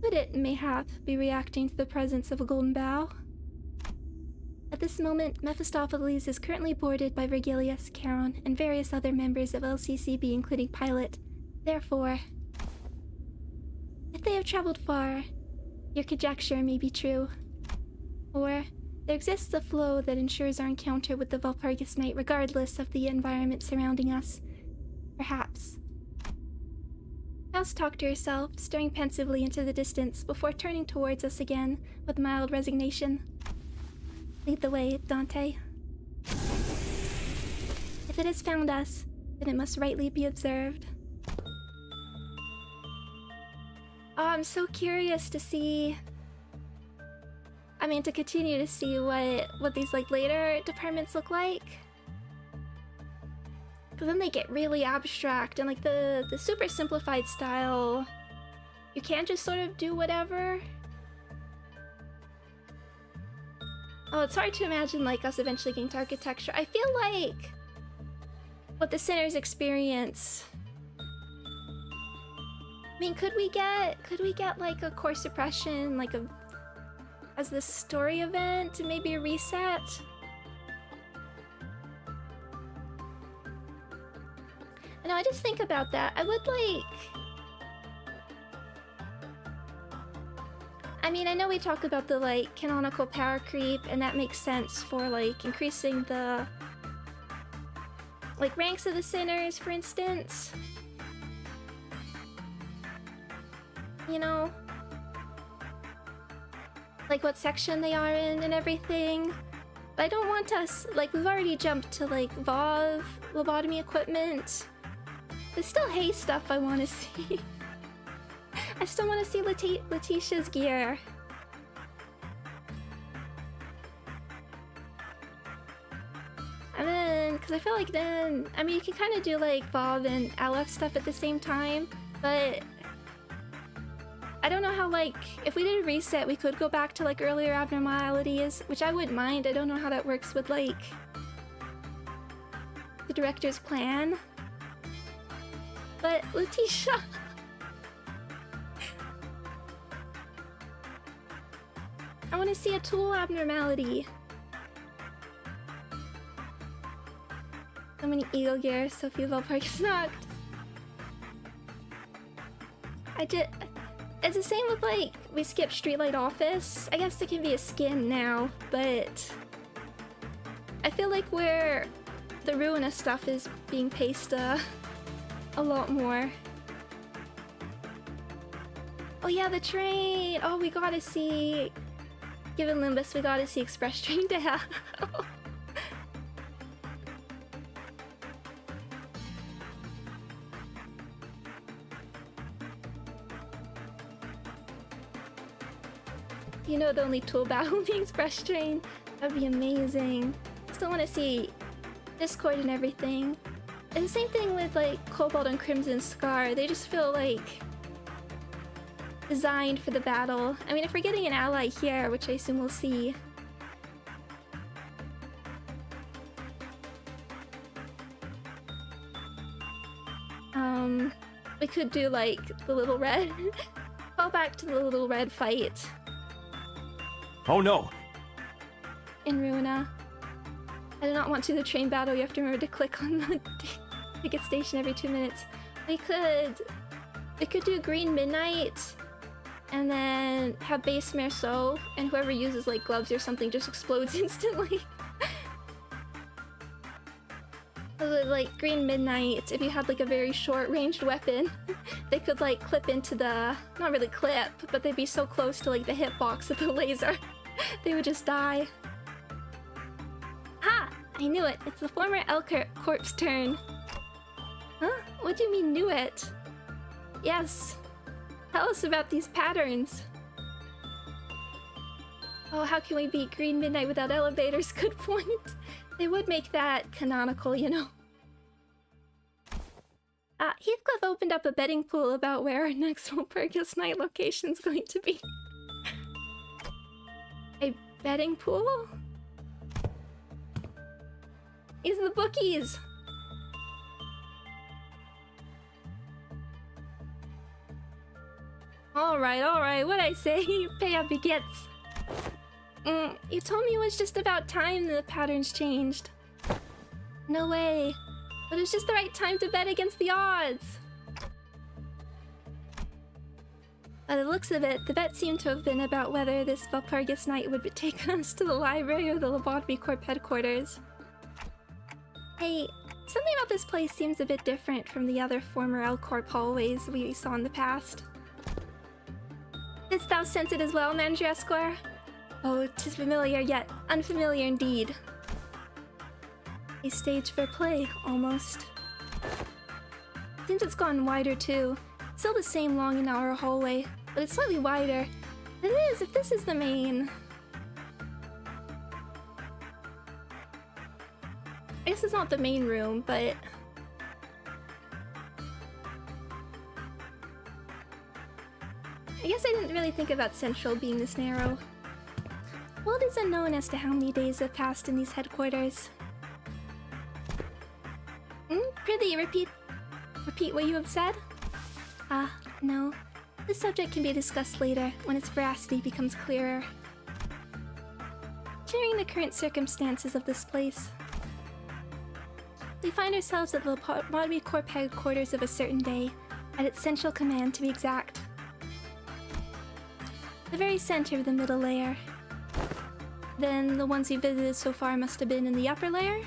Could it, mayhap, be reacting to the presence of a golden bough? At this moment, Mephistopheles is currently boarded by Virgilius, Charon, and various other members of LCCB, including Pilot. Therefore, if they have traveled far, your conjecture may be true. Or, there exists a flow that ensures our encounter with the Walpurgis night regardless of the environment surrounding us. Perhaps. House talked to herself, staring pensively into the distance before turning towards us again with mild resignation. Lead the way, Dante. If it has found us, then it must rightly be observed. Oh, I'm so curious to see... I mean, to continue to see what these, like, later departments look like. Because then they get really abstract, and, like, the super simplified style... You can't just sort of do whatever. Oh, it's hard to imagine, like, us eventually getting to architecture. I feel like... what the sinners experience... I mean, could we get like a core suppression, like as this story event, and maybe a reset? I know, I just think about that. I would like... I mean, I know we talk about the, like, canonical power creep, and that makes sense for, like, increasing the, like, ranks of the sinners, for instance. You know? Like, what section they are in and everything. But I don't want us... Like, we've already jumped to, like, VOV, lobotomy equipment. There's still hay stuff I want to see. I still want to see Letitia's gear. And then... Because I feel like then... I mean, you can kind of do, like, VOV and LF stuff at the same time. But... I don't know how, like, if we did a reset, we could go back to, like, earlier abnormalities, which I wouldn't mind. I don't know how that works with, like, the director's plan. But, Letitia... I want to see a tool abnormality. So many ego gears, so few Walpurgis knocked. It's the same with, like, we skipped Streetlight Office. I guess it can be a skin now, but... I feel like where the Ruina stuff is being paced a lot more. Oh yeah, the train! Oh, we gotta see... Given Limbus, we gotta see Express Train Day. You know, the only tool battle being Express Train. That'd be amazing. Still want to see Discord and everything. And the same thing with, like, Cobalt and Crimson Scar. They just feel like designed for the battle. I mean, if we're getting an ally here, which I assume we'll see. We could do, like, the Little Red. Call back to the Little Red fight. Oh no! In Ruina. I do not want to do the train battle. You have to remember to click on the ticket station every 2 minutes. We could do Green Midnight, and then have base Merceau, and whoever uses, like, gloves or something just explodes instantly. Like, Green Midnight, if you had, like, a very short-ranged weapon, they could, like, clip into the... Not really clip, but they'd be so close to, like, the hitbox of the laser. They would just die. Ha! I knew it! It's the former L-Corp's turn. Huh? What do you mean, knew it? Yes. Tell us about these patterns. Oh, how can we beat Green Midnight without elevators? Good point. They would make that canonical, you know. Heathcliff opened up a betting pool about where our next Walpurgis night location's going to be. A betting pool? These are the bookies! Alright, what'd I say? Pay up your gets. You told me it was just about time the patterns changed. No way. But it's just the right time to bet against the odds. By the looks of it, the bet seemed to have been about whether this Walpurgis night would take us to the library or the Lobotomy Corp headquarters. Hey, something about this place seems a bit different from the other former L-Corp hallways we saw in the past. Didst thou sense it as well, Manager Esquire? Oh, 'tis familiar, yet unfamiliar indeed. a stage for play, almost. Seems it's gotten wider too. Still the same long and narrow hallway, but it's slightly wider. It is, if this is the main. I guess it's not the main room, but... I guess I didn't really think about Central being this narrow. Well, it is unknown as to how many days have passed in these headquarters. Prithee, repeat what you have said? No. This subject can be discussed later, when its veracity becomes clearer. Sharing the current circumstances of this place, we find ourselves at the Lobotomy Corp headquarters of a certain day, at its central command to be exact. The very center of the middle layer. Then the ones we visited so far must have been in the upper layer?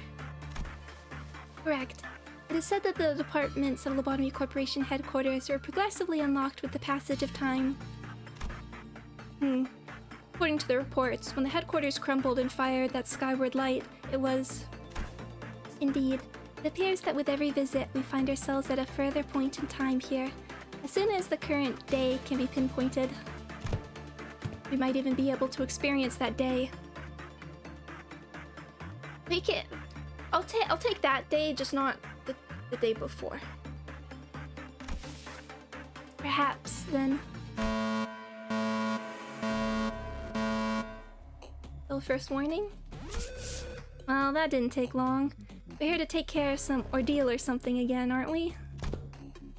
Correct. It is said that the departments of Lobotomy Corporation headquarters were progressively unlocked with the passage of time. According to the reports, when the headquarters crumbled and fired that skyward light, it was... Indeed, it appears that with every visit, we find ourselves at a further point in time here. As soon as the current day can be pinpointed, we might even be able to experience that day. Make it... I'll take that day, just not the day before. Perhaps, then. So, first warning? Well, that didn't take long. We're here to take care of some ordeal or something again, aren't we?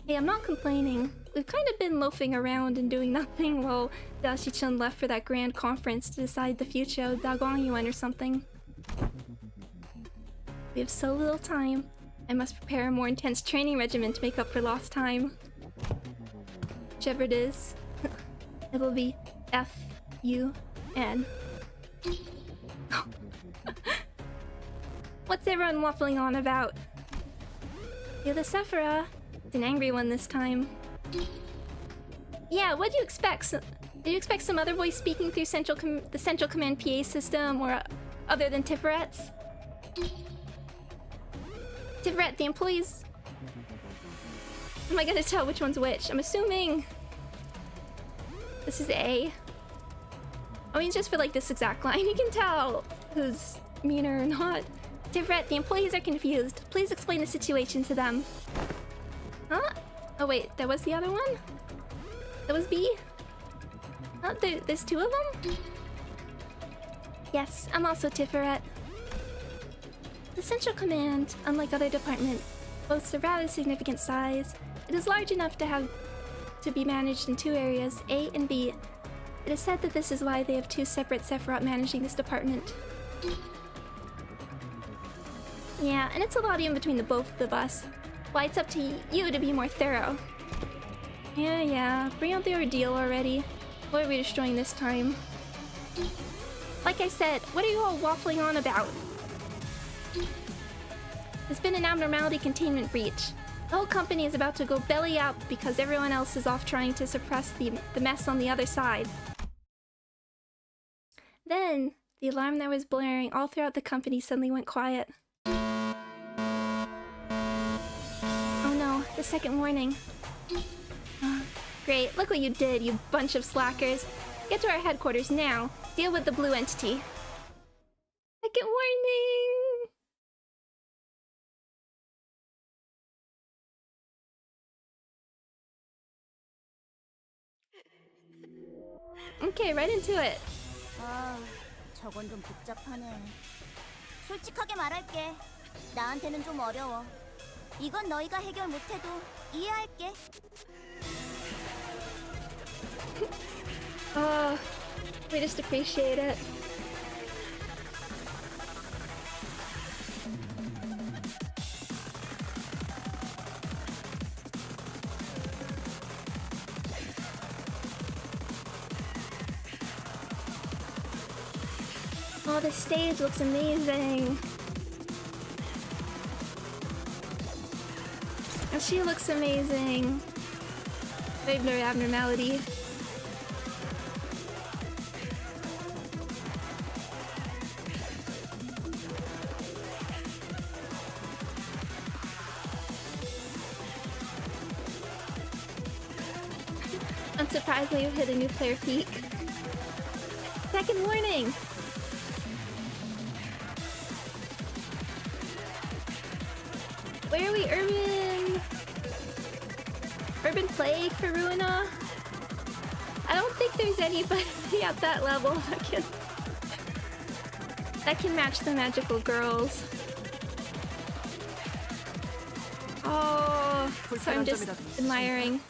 Hey, I'm not complaining. We've kind of been loafing around and doing nothing while Dashi-chun left for that grand conference to decide the future of Daguang-yuan or something. We have so little time. I must prepare a more intense training regimen to make up for lost time. Whichever it is, it'll be F-U-N. What's everyone waffling on about? You're the Sephira. It's an angry one this time. Yeah, what do you expect? Did you expect some other voice speaking through the Central Command PA system, or other than Tifret's? Tifret, the employees... How am I gonna tell which one's which? I'm assuming... This is A. I mean, just for like this exact line, you can tell who's meaner or not. Tifret, the employees are confused. Please explain the situation to them. Huh? Oh wait, that was the other one? That was B? Oh, there's two of them? Yes, I'm also Tiferet. The Central Command, unlike other departments, boasts a rather significant size. It is large enough to be managed in two areas, A and B. It is said that this is why they have two separate Sephiroth managing this department. Yeah, and it's a lot in between the both of us. Why, it's up to you to be more thorough. Yeah, bring out the ordeal already. What are we destroying this time? Like I said, what are you all waffling on about? There's been an abnormality containment breach. The whole company is about to go belly up because everyone else is off trying to suppress the mess on the other side. Then, the alarm that was blaring all throughout the company suddenly went quiet. Oh no, the second warning. Great, look what you did, you bunch of slackers. Get to our headquarters now. Deal with the blue entity. Second warning! Okay, right into it. 저건 좀 복잡하네. 솔직하게 말할게. 나한테는 좀 어려워. 이건 너희가 해결 못해도 이해할게. We just appreciate it. Oh, the stage looks amazing. And she looks amazing. Regular abnormality. Surprisingly, we've hit a new player peak. Second warning! Where are we, Urban? Urban Plague for Ruina? I don't think there's anybody at that level that can match the magical girls. Oh, so I'm just admiring.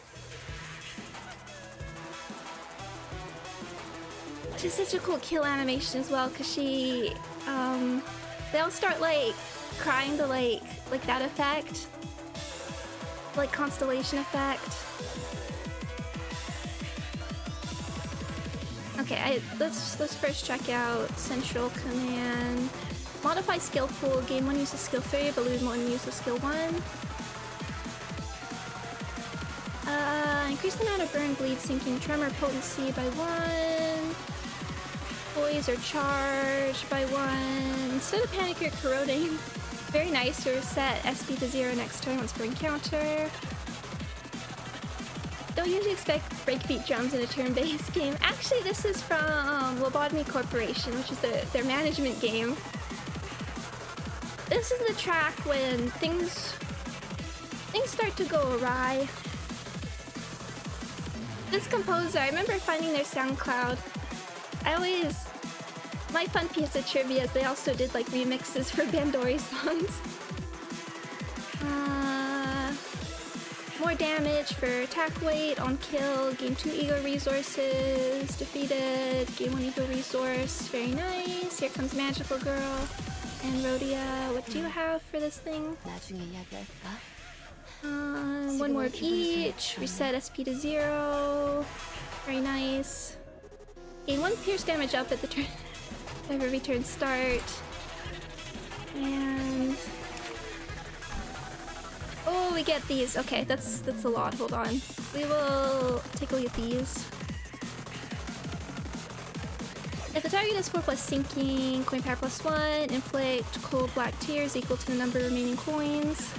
She's such a cool kill animation as well, cause she, they all start like crying to like that effect, like constellation effect. Okay, let's first check out Central Command. Modify skill pool. Game 1 uses skill 3, Balloon 1 uses skill 1. Increase the amount of burn, bleed, sinking, tremor, potency by 1. Poise or charge by 1. Instead of panic, you're corroding. Very nice to reset SP to 0 next turn once per encounter. Don't usually expect breakbeat drums in a turn-based game. Actually, this is from Lobotomy Corporation, which is their management game. This is the track when things start to go awry. This composer, I remember finding their SoundCloud. My fun piece of trivia is they also did like remixes for Bandori songs. More damage for attack weight on kill, gain 2 ego resources, defeated, gain 1 ego resource, very nice. Here comes Magical Girl and Rhodia. What do you have for this thing? One more of each, reset SP to 0, very nice. Gain 1 pierce damage up at the turn of every turn start. And oh, we get these. Okay, that's a lot. Hold on. We will take a look at these. If the target is 4+ sinking, coin power +1, inflict cold black tears equal to the number of remaining coins.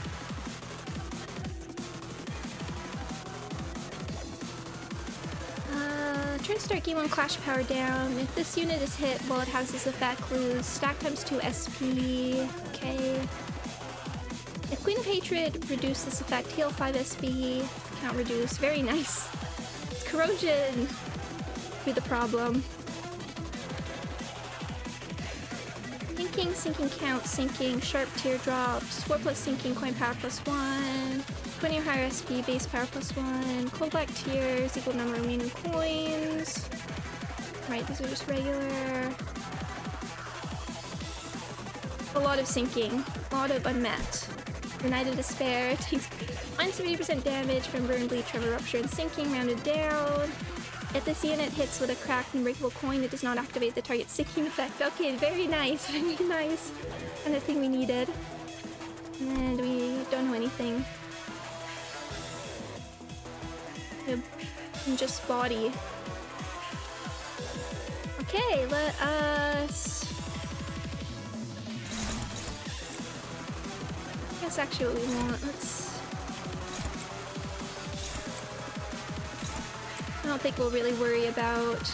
Turn start, game 1 clash power down. If this unit is hit while it has this effect, lose stack times 2 SP. Okay. If Queen of Hatred reduce this effect, heal 5 SP. Count reduce. Very nice. Corrosion be the problem. Sinking count, sinking, sharp teardrops, 4+ sinking, coin power +1, 20 or higher SP, base power +1, cold black tears, equal number of remaining coins. Right, these are just regular. A lot of sinking, a lot of unmet. United Despair takes -70% damage from burn, bleed, tremor, rupture, and sinking, rounded down. If this unit hits with a cracked and breakable coin, it does not activate the target's sinking effect. Okay, very nice, very nice. Kind of thing we needed. And we don't know anything. Just body. Okay, let us... That's actually what we want. I don't think we'll really worry about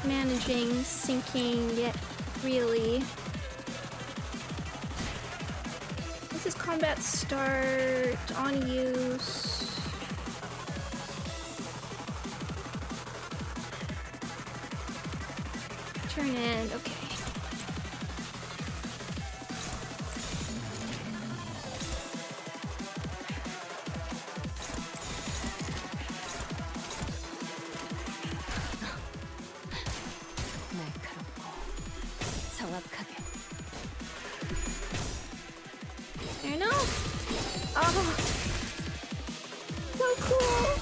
managing sinking yet, really. This is combat start, on use. Turn end, okay. Fair enough. Oh, so cool.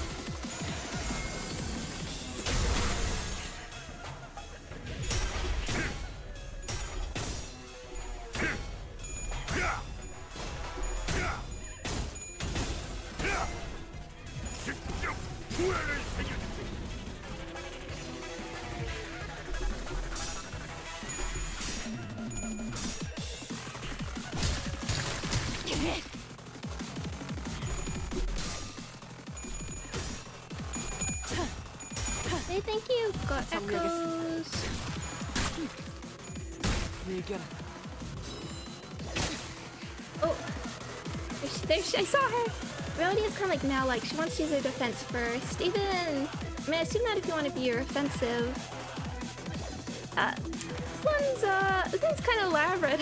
Hey, thank you. Got echoes. 밀겨라. Oh, there I saw her. Reality is kind of like now, like she wants to use her defense first. Even, I mean, I assume that if you want to be your offensive. This one's kind of elaborate.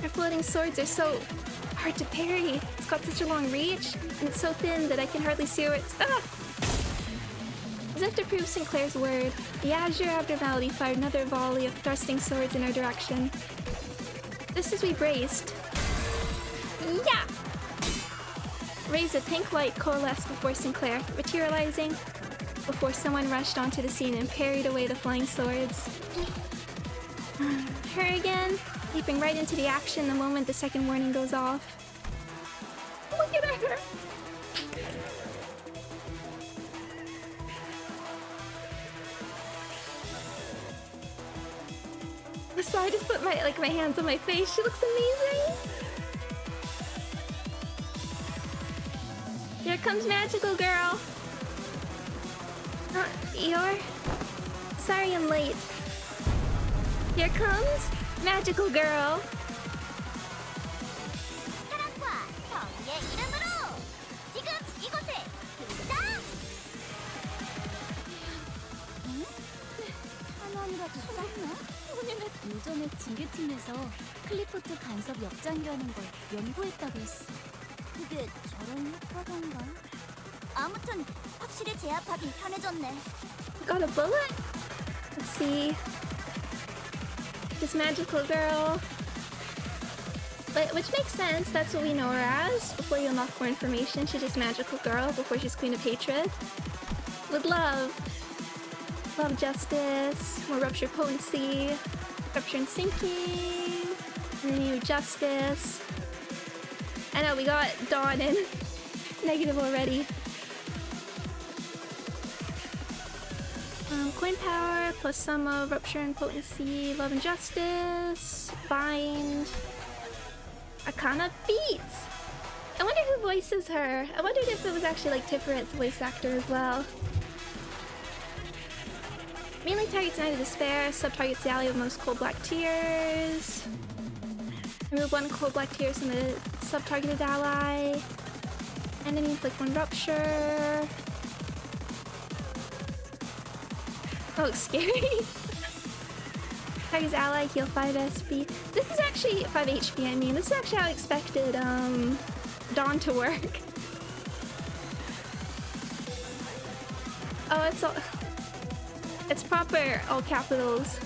Her floating swords are so hard to parry. It's got such a long reach, and it's so thin that I can hardly see where it's. As if to prove Sinclair's word, the Azure Abnormality fired another volley of thrusting swords in our direction. Just as we braced, yeah! Rays of pink light coalesced before Sinclair, materializing before someone rushed onto the scene and parried away the flying swords. Her again, leaping right into the action the moment the second warning goes off. Look at her! So I just put my hands on my face. She looks amazing. Here comes Magical Girl. You're sorry I'm late. Here comes Magical Girl. 사랑과 정의의 이름으로 지금 이곳에 등장! 응? 하나이라도 썼나? 요전에 징계팀에서 클리포트 간섭 역장이라는 걸 연구했다고 했어. 그게 저런 효과인가? 아무튼 확실히 제압하긴 편해졌네. Got a bullet? Let's see. This Magical Girl. Which makes sense, that's what we know her as. Before you unlock more information, she's just Magical Girl before she's Queen of Hatred. With love. Love justice, more rupture potency, rupture and sinking, and then new justice. I know, we got Dawn in negative already. Coin power plus some of rupture and potency, love and justice, bind, Arcana beats. I wonder who voices her. I wondered if it was actually like Tifferet's voice actor as well. Mainly targets Night of Despair, sub-targets the ally with most cold black tears. Remove one cold black tears from the sub-targeted ally. Enemy inflict one rupture. Oh, scary. Target's ally, heal 5 SP. This is actually 5 HP, I mean. This is actually how I expected Dawn to work. Oh, it's proper, all capitals.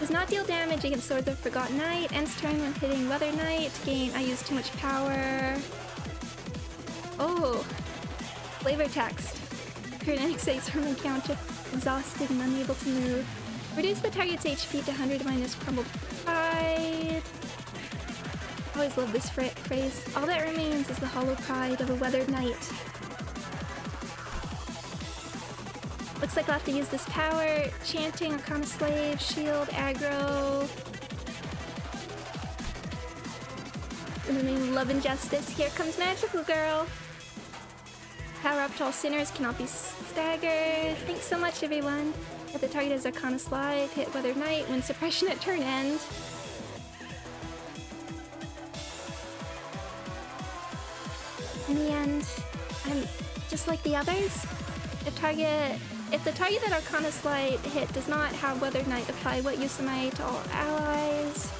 Does not deal damage against Swords of Forgotten Night. Ends turn when hitting Weather Knight. Gain, I use too much power. Oh. Flavor text. Kinetic saves from encounter. Exhausted and unable to move. Reduce the target's HP to 100 minus crumbled pride. I always love this phrase. All that remains is the hollow pride of a weathered knight. Looks like I'll have to use this power. Chanting, Arcana Slave, Shield, Aggro. Remaining Love and Justice. Here comes Magical Girl. Power up to all sinners, cannot be staggered. Thanks so much, everyone. At the target is Arcana Slide, hit Weathered Knight, win suppression at turn end. In the end, I'm just like the others. If the target that Arcana Slide hit does not have Weathered Knight, apply what use am I to all allies.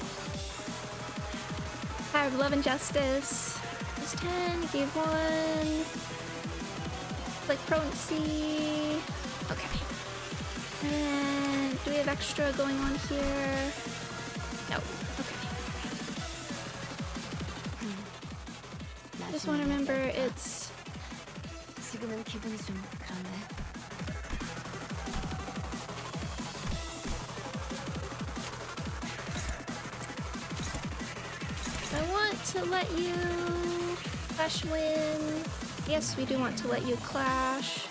Power of Love and Justice. Plus 10, gave 1. Like potency. Okay. And do we have extra going on here? No. Okay. Just want to remember it's. 지금은 기분이 좀 그런데. I want to let you clash win. Yes, we do want to let you clash.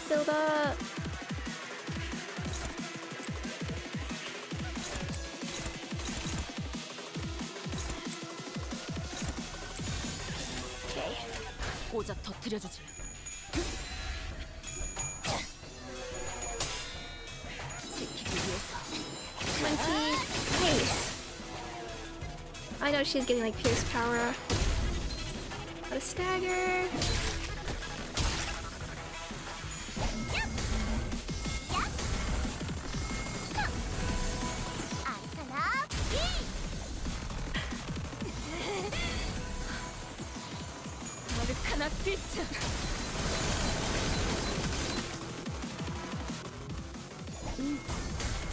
build up. Okay. 고작 터뜨려주지. 지키기 위해서. 20 pace. I know she's getting like pierce power. Got a stagger. 아르카나 피트.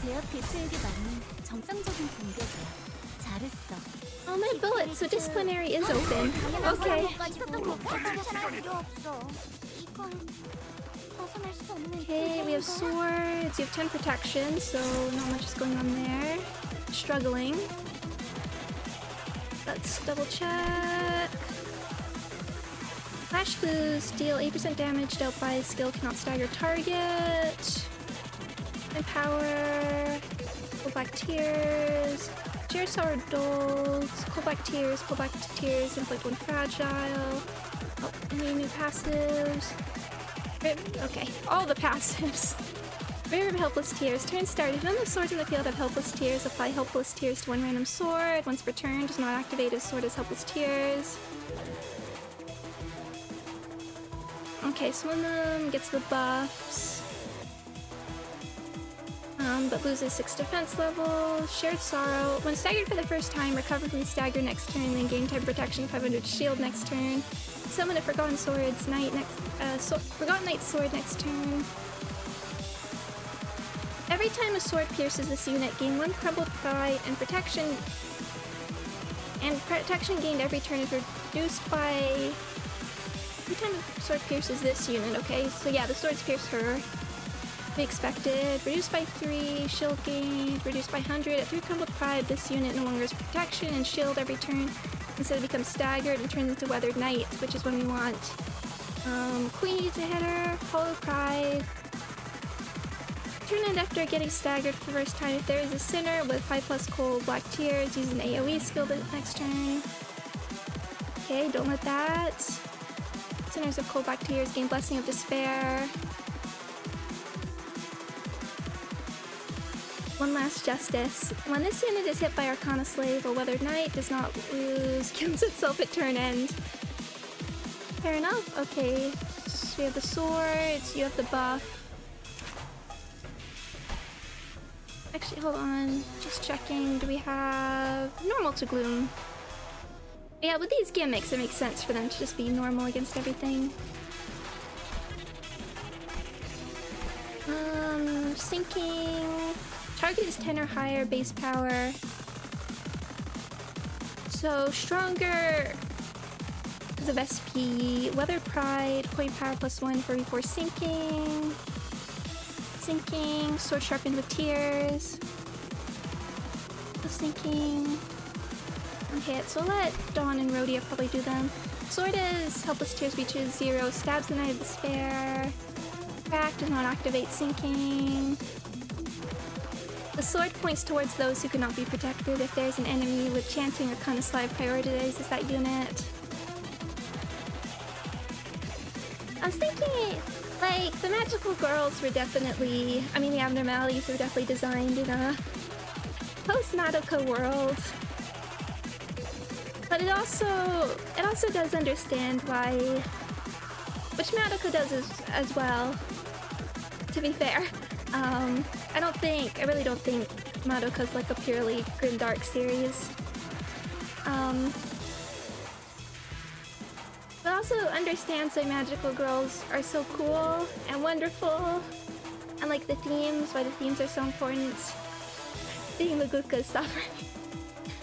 제압 개체에게 맞는 정상적인 공격이야. 잘했어. Oh, my bullet, so disciplinary is open. Okay. Okay, we have swords. You have 10 protection, so not much is going on there. Struggling. Let's double check. Flash boost, deal 8% damage dealt by skill cannot stagger target. Empower. Cold Black Tears. Cheer Sour Doles. Cold Black Tears. Cold Black Tears. Inflict one fragile. Oh, any new passives? Okay, all the passives. Rare of Helpless Tears. Turn started. None of the swords in the field have Helpless Tears. Apply Helpless Tears to one random sword. Once per turn, does not activate as sword as Helpless Tears. Okay, so one of them gets the buffs. But loses 6 defense levels. Shared Sorrow. When staggered for the first time, recover from stagger next turn, then gain 10 protection, 500 shield next turn. Summon a Forgotten Sword's Knight next. Forgotten Knight's Sword next turn. Every time a sword pierces this unit, gain 1 Crumbled Pride and protection. And protection gained every turn is reduced by. Every time a sword pierces this unit, okay? So yeah, the swords pierce her. We expected. Reduced by 3, shield gained, reduced by 100. At 3 Crumbled Pride, this unit no longer has protection and shield every turn. Instead, it becomes staggered and turns into Weathered Knight, which is when we want. Queen to hit her, Hollow Pride. Turn end after getting staggered for the first time. If there is a sinner with 5+ Cold Black Tears, use an AoE skill the next turn. Okay, don't let that. Sinners of Cold Black Tears gain Blessing of Despair. One last justice. When this unit is hit by Arcana Slave, a Weathered Knight does not lose, kills itself at turn end. Fair enough. Okay. So we have the swords, you have the buff. Actually, hold on. Just checking. Do we have normal to gloom? Yeah, with these gimmicks, it makes sense for them to just be normal against everything. Sinking. Target is 10 or higher base power. So stronger because of SP. Weather Pride, point power +1 for before sinking. Sinking, sword sharpened with tears. Sinking. Okay, so let Dawn and Rhodia probably do them. Sword is Helpless Tears reaches 0, stabs the Knight of Despair. Crack does not activate sinking. The sword points towards those who cannot be protected. If there's an enemy with chanting or kind of slide, prioritizes that unit. I was thinking, like, the magical girls were definitely, I mean, the abnormalities were definitely designed in a post-Madoka world. But it also does understand why, which Madoka does as well, to be fair. I really don't think Madoka's like a purely grimdark series. But also understands why magical girls are so cool and wonderful, and like the themes, why the themes are so important. Seeing Maguka suffer.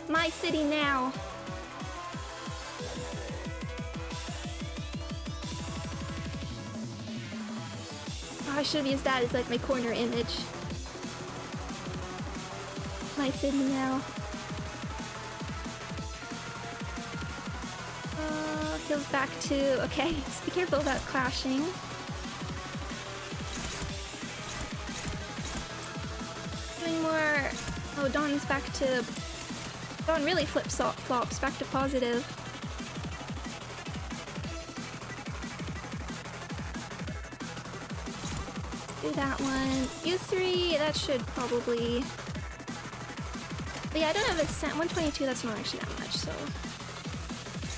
My city now. Oh, I should have used that as like my corner image. My city now. Feels back to, okay, just be careful about clashing. Oh, Dawn's back to... Dawn really flops back to positive. Do that one. You three, that should probably... But yeah, I don't have a cent. 122, that's not actually that much, so...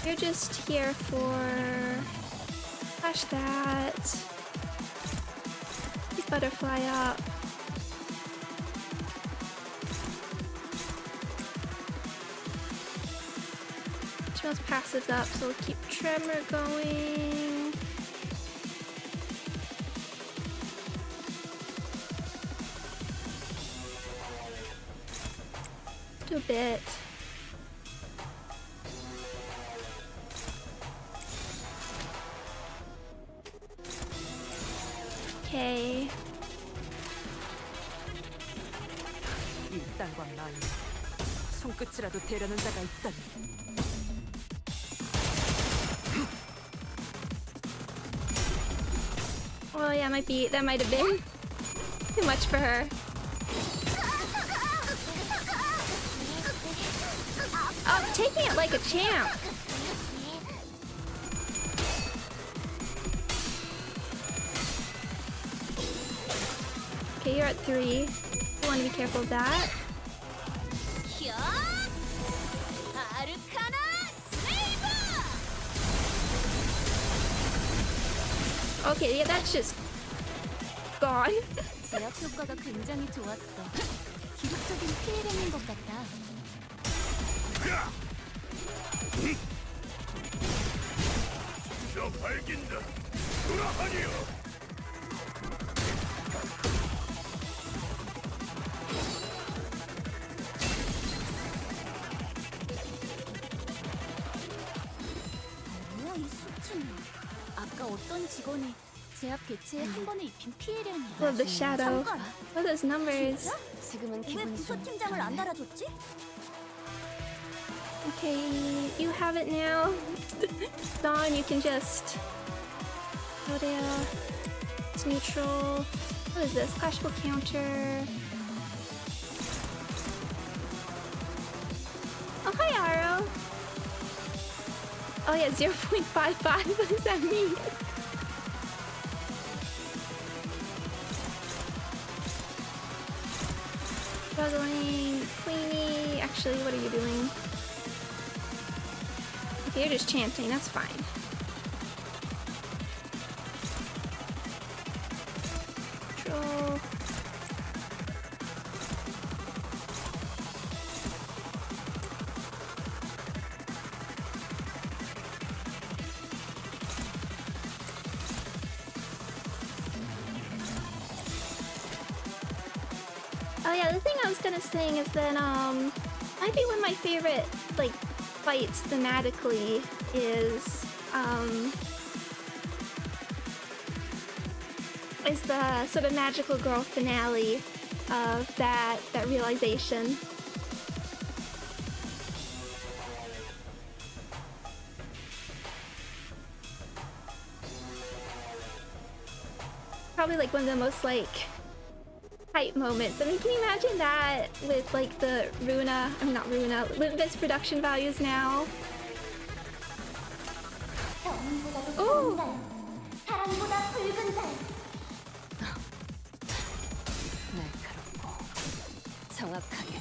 You're just here for... Flash that. Keep Butterfly up. She wants passives up, so we'll keep Tremor going. Do a bit. Okay. 일단과 난 손끝이라도 대려는 자가 있다니. Oh yeah, that might have been too much for her. Oh, taking it like a champ. Okay, you're at 3. You want to be careful of that. Okay, yeah, that's just gone. 제압 효과가 굉장히 좋았어. 기록적인 피해량인 것 같다. 저 밝긴다. 돌아하니요. 뭐야 이 수치는? 아까 어떤 직원이 제압 개체에 한 번에 입힌 피해량이야. Love the shadow. What are those numbers? 지금은 왜 기분이 좀 부서팀장을 안 달아줬지? Okay, you have it now. Dawn, you can just go there. It's neutral. What is this? Clashable counter. Oh, hi, Aro. Oh, yeah, 0.55. What does that mean? Struggling. Queenie. Actually, what are you doing? Okay, you're just chanting. That's fine. Control. Oh yeah, the thing I was gonna sing is that might be one of my favorite like fights thematically is the sort of magical girl finale of that realization. Probably like one of the most like hype moments. I mean, can you imagine that with like the Runa, I mean not Runa, Limbus production values now? Ooh! 사랑보다 붉은 달. 날카롭고 정확하게.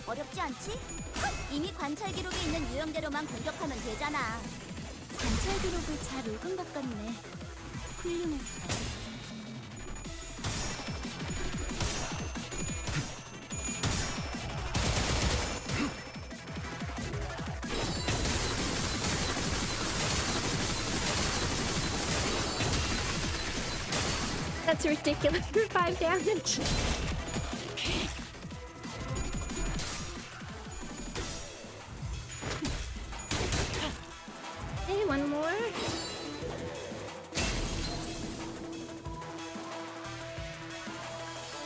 어렵지 않지? 이미 관찰 기록에 있는 유형대로만 공격하면 되잖아. 관찰 기록을 잘 읽은 것 같네. 훌륭했어. That's ridiculous for 5 damage. one more.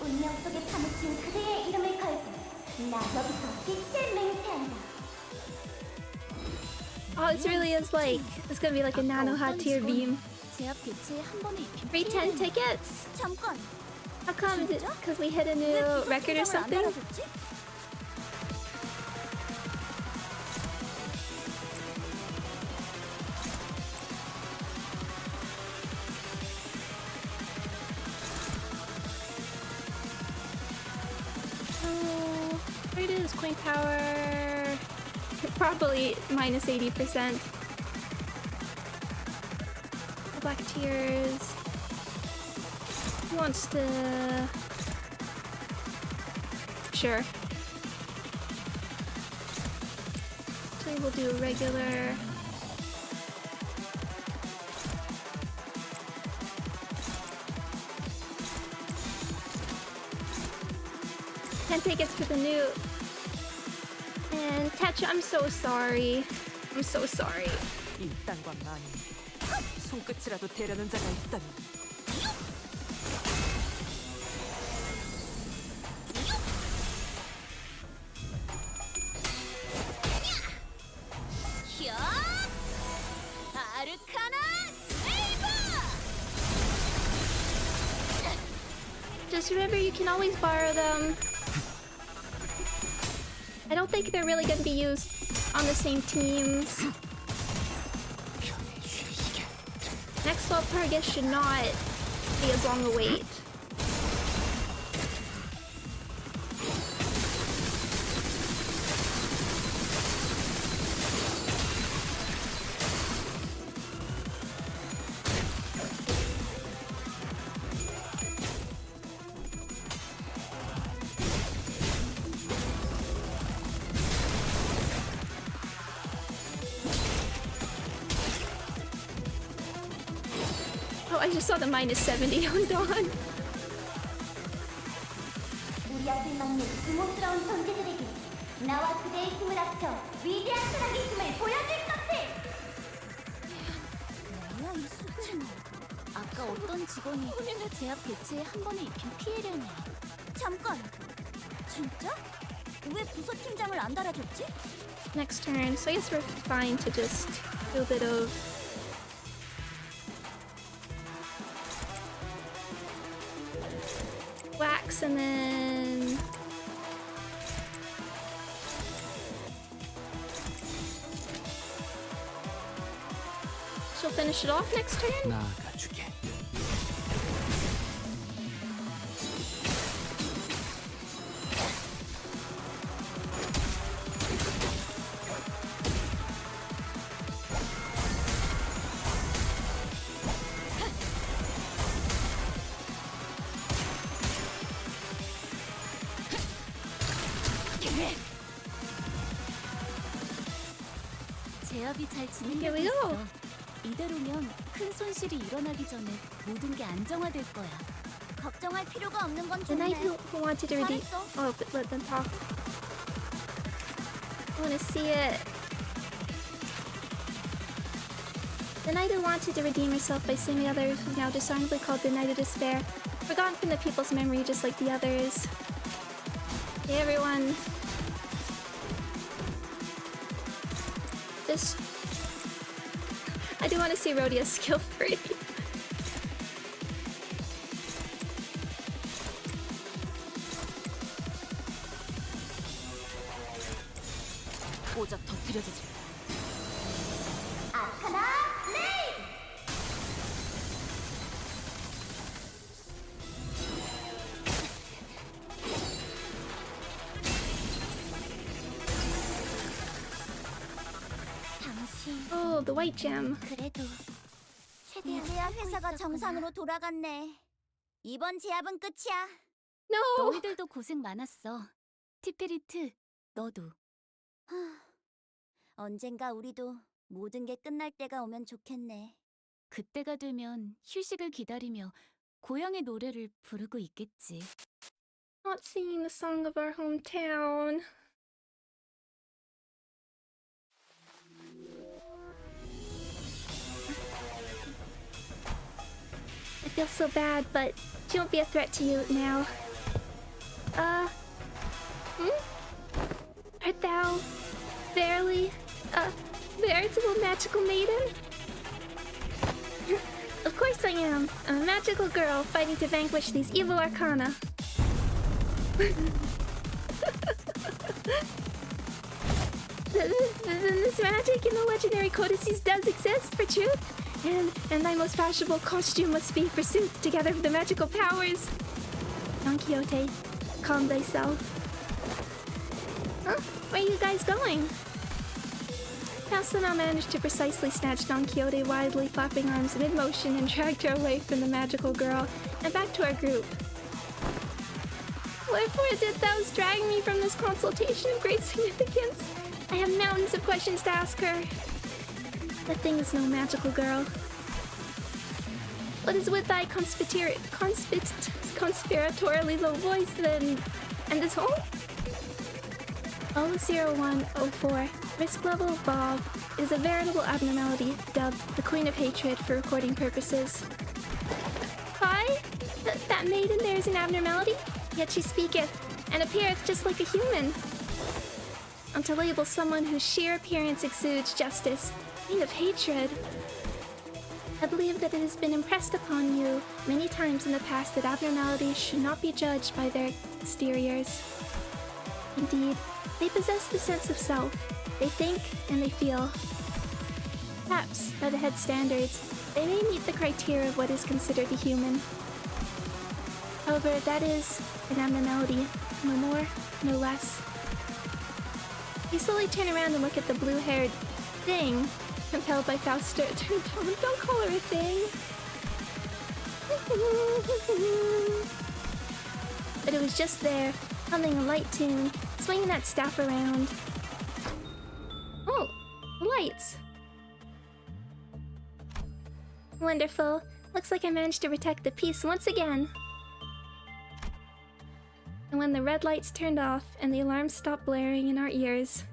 운명 속에 파묻힌 그대의 이름을 걸고 나 여기서 빛을 맹세한다. Oh, it really is like it's gonna be like a nano hot tier beam. 제압 개체에 한 번에 입힌 Free 10 tickets. 잠깐, How come? Because we hit a new 왜 record or 부서 팀장을 안 something? 달아줬지? Oh, there it is. Coin power. Probably minus 80%. Black tears. Who wants to? Sure. So we'll do a regular. Ten tickets for the new. And Tetra, I'm so sorry. I'm so sorry. 일당과 만인, 손끝이라도 대려는 자가 있다면 야! 아르카나 세이버! Just remember, you can always borrow them. I don't think they're really gonna be used on the same teams. Next Walpurgis should not be as long a wait. Oh, I just saw the minus 70 on Dawn. 우리 앞을 막는 수모스러운 존재들에게 나와 그대의 힘을 합쳐 위대한 사랑의 힘을 보여줄 것을! 뭐야 이 수치는? 아까 어떤 직원이 제압 개체에 한 번에 입힌 피해량이야. 잠깐! 진짜? 왜 부서 팀장을 안 달아줬지? Next turn, so I guess we're fine to just do a bit of. Wax and then. She'll finish it off next turn? 나아가주게. 제압이 잘 Here we 진행되고 go. 있어. 이대로면 큰 손실이 일어나기 전에 모든 게 안정화될 거야. 걱정할 필요가 없는 건 The 좋네. knight who wanted to redeem. Oh, but let them talk. I want to see it. The knight who wanted to redeem herself by saving the others was now dishonorably called the Knight of Despair, forgotten from the people's memory just like the others. Hey everyone. Just... I do want to see Rhodia skill free. 오작 터뜨려주지. 아르카나 레이! 당신 Oh, the white gem. 그래도 최대한 회사가 정상으로 돌아갔네. 이번 제압은 끝이야. No! 너희들도 고생 많았어. 티페리트, 너도. 언젠가 우리도 모든 게 끝날 때가 오면 좋겠네. 그때가 되면 휴식을 기다리며 고향의 노래를 부르고 있겠지. Not singing the song of our hometown. feel so bad, but she won't be a threat to you now. Art thou verily a veritable magical maiden? Of course I am. I'm a magical girl fighting to vanquish these evil arcana. This magic in the legendary codices does exist for truth, and thy most fashionable costume must be pursued together with the magical powers. Don Quixote, calm thyself. Huh? Where are you guys going? Now somehow managed to precisely snatch Don Quixote widely flapping arms mid-motion and dragged her away from the magical girl and back to our group. Wherefore didst thou drag me from this consultation of great significance? I have mountains of questions to ask her. That thing is no magical girl. What is with thy conspiratorially low voice then? And this hole? 00104. Risk level Bob is a veritable abnormality dubbed the Queen of Hatred for recording purposes. Why? That maiden there is an abnormality? Yet she speaketh and appeareth just like a human. And to label someone whose sheer appearance exudes justice, Queen of Hatred. I believe that it has been impressed upon you many times in the past that abnormalities should not be judged by their exteriors. Indeed, they possess the sense of self. They think and they feel. Perhaps, by the head standards, they may meet the criteria of what is considered a human. However, that is an abnormality, no more, no less. You slowly turn around and look at the blue-haired thing, compelled by Fausta. Don't call her a thing. But it was just there, humming a light tune, swinging that staff around. Oh, lights. Wonderful. Looks like I managed to protect the peace once again. And when the red lights turned off and the alarm stopped blaring in our ears,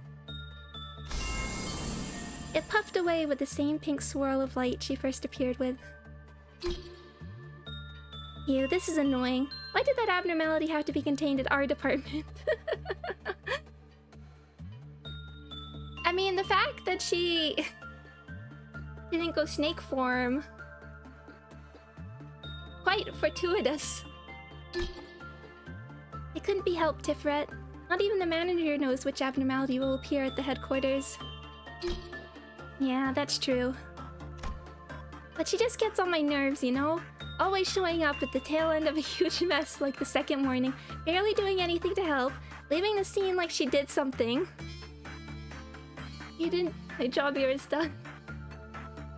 it puffed away with the same pink swirl of light she first appeared with. Ew, this is annoying. Why did that abnormality have to be contained at our department? I mean, the fact that she didn't go snake form, quite fortuitous. It couldn't be helped, Tiferet. Not even the manager knows which abnormality will appear at the headquarters. Yeah, that's true. But she just gets on my nerves, you know? Always showing up at the tail end of a huge mess like the second morning, barely doing anything to help, leaving the scene like she did something. You didn't... My job here is done.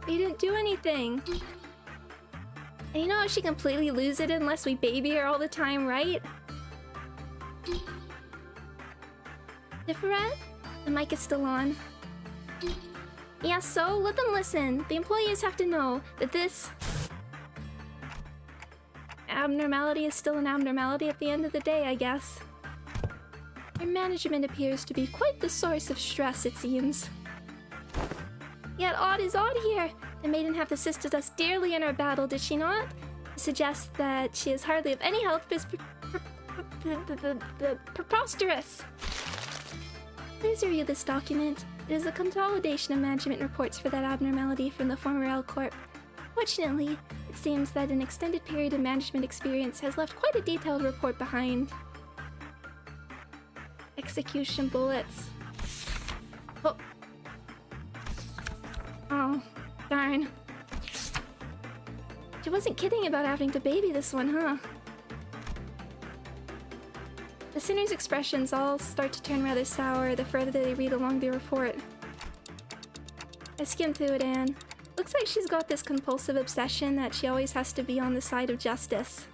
You didn't do anything. And you know how she completely loses it unless we baby her all the time, right? Tiferet? The mic is still on. Yeah, so let them listen. The employees have to know that this abnormality is still an abnormality at the end of the day, I guess. Your management appears to be quite the source of stress, it seems. Yet odd is odd here. The maiden hath assisted us dearly in our battle, did she not? It suggests that she is hardly of any help is preposterous. Please review this document. It is a consolidation of management reports for that abnormality from the former L Corp. Fortunately, it seems that an extended period of management experience has left quite a detailed report behind. Execution bullets. Oh. Oh, darn. She wasn't kidding about having to baby this one, huh? The sinner's expressions all start to turn rather sour the further they read along the report. I skimmed through it and looks like she's got this compulsive obsession that she always has to be on the side of justice.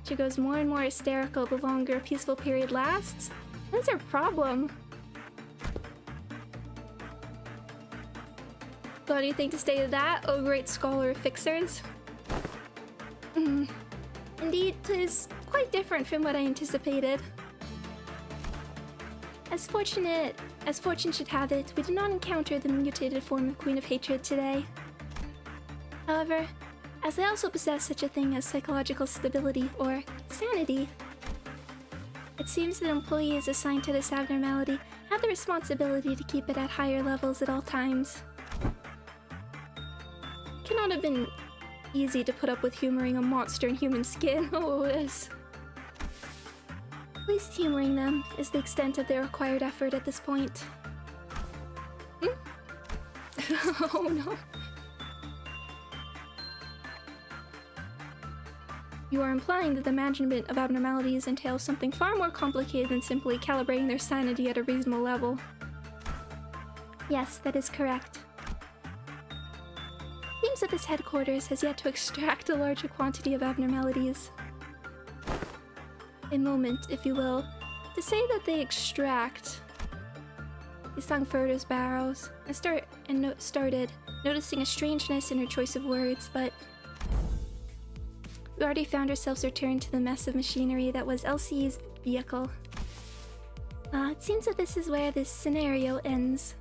She grows more and more hysterical the longer a peaceful period lasts. What's her problem? Got anything to say to that, oh great scholar of fixers? Indeed, 'tis quite different from what I anticipated. As fortune should have it, we did not encounter the mutated form of Queen of Hatred today. However, as they also possess such a thing as psychological stability or sanity. It seems that employees assigned to this abnormality have the responsibility to keep it at higher levels at all times. Cannot have been easy to put up with humoring a monster in human skin. Oh, it is. At least humoring them is the extent of their required effort at this point. Oh no. You are implying that the management of abnormalities entails something far more complicated than simply calibrating their sanity at a reasonable level. Yes, that is correct. It seems that this headquarters has yet to extract a larger quantity of abnormalities. A moment, if you will, to say that they extract. He sung Frodo's barrows and started noticing a strangeness in her choice of words, but we already found ourselves returned to the mess of machinery that was Elsie's vehicle. It seems that this is where this scenario ends.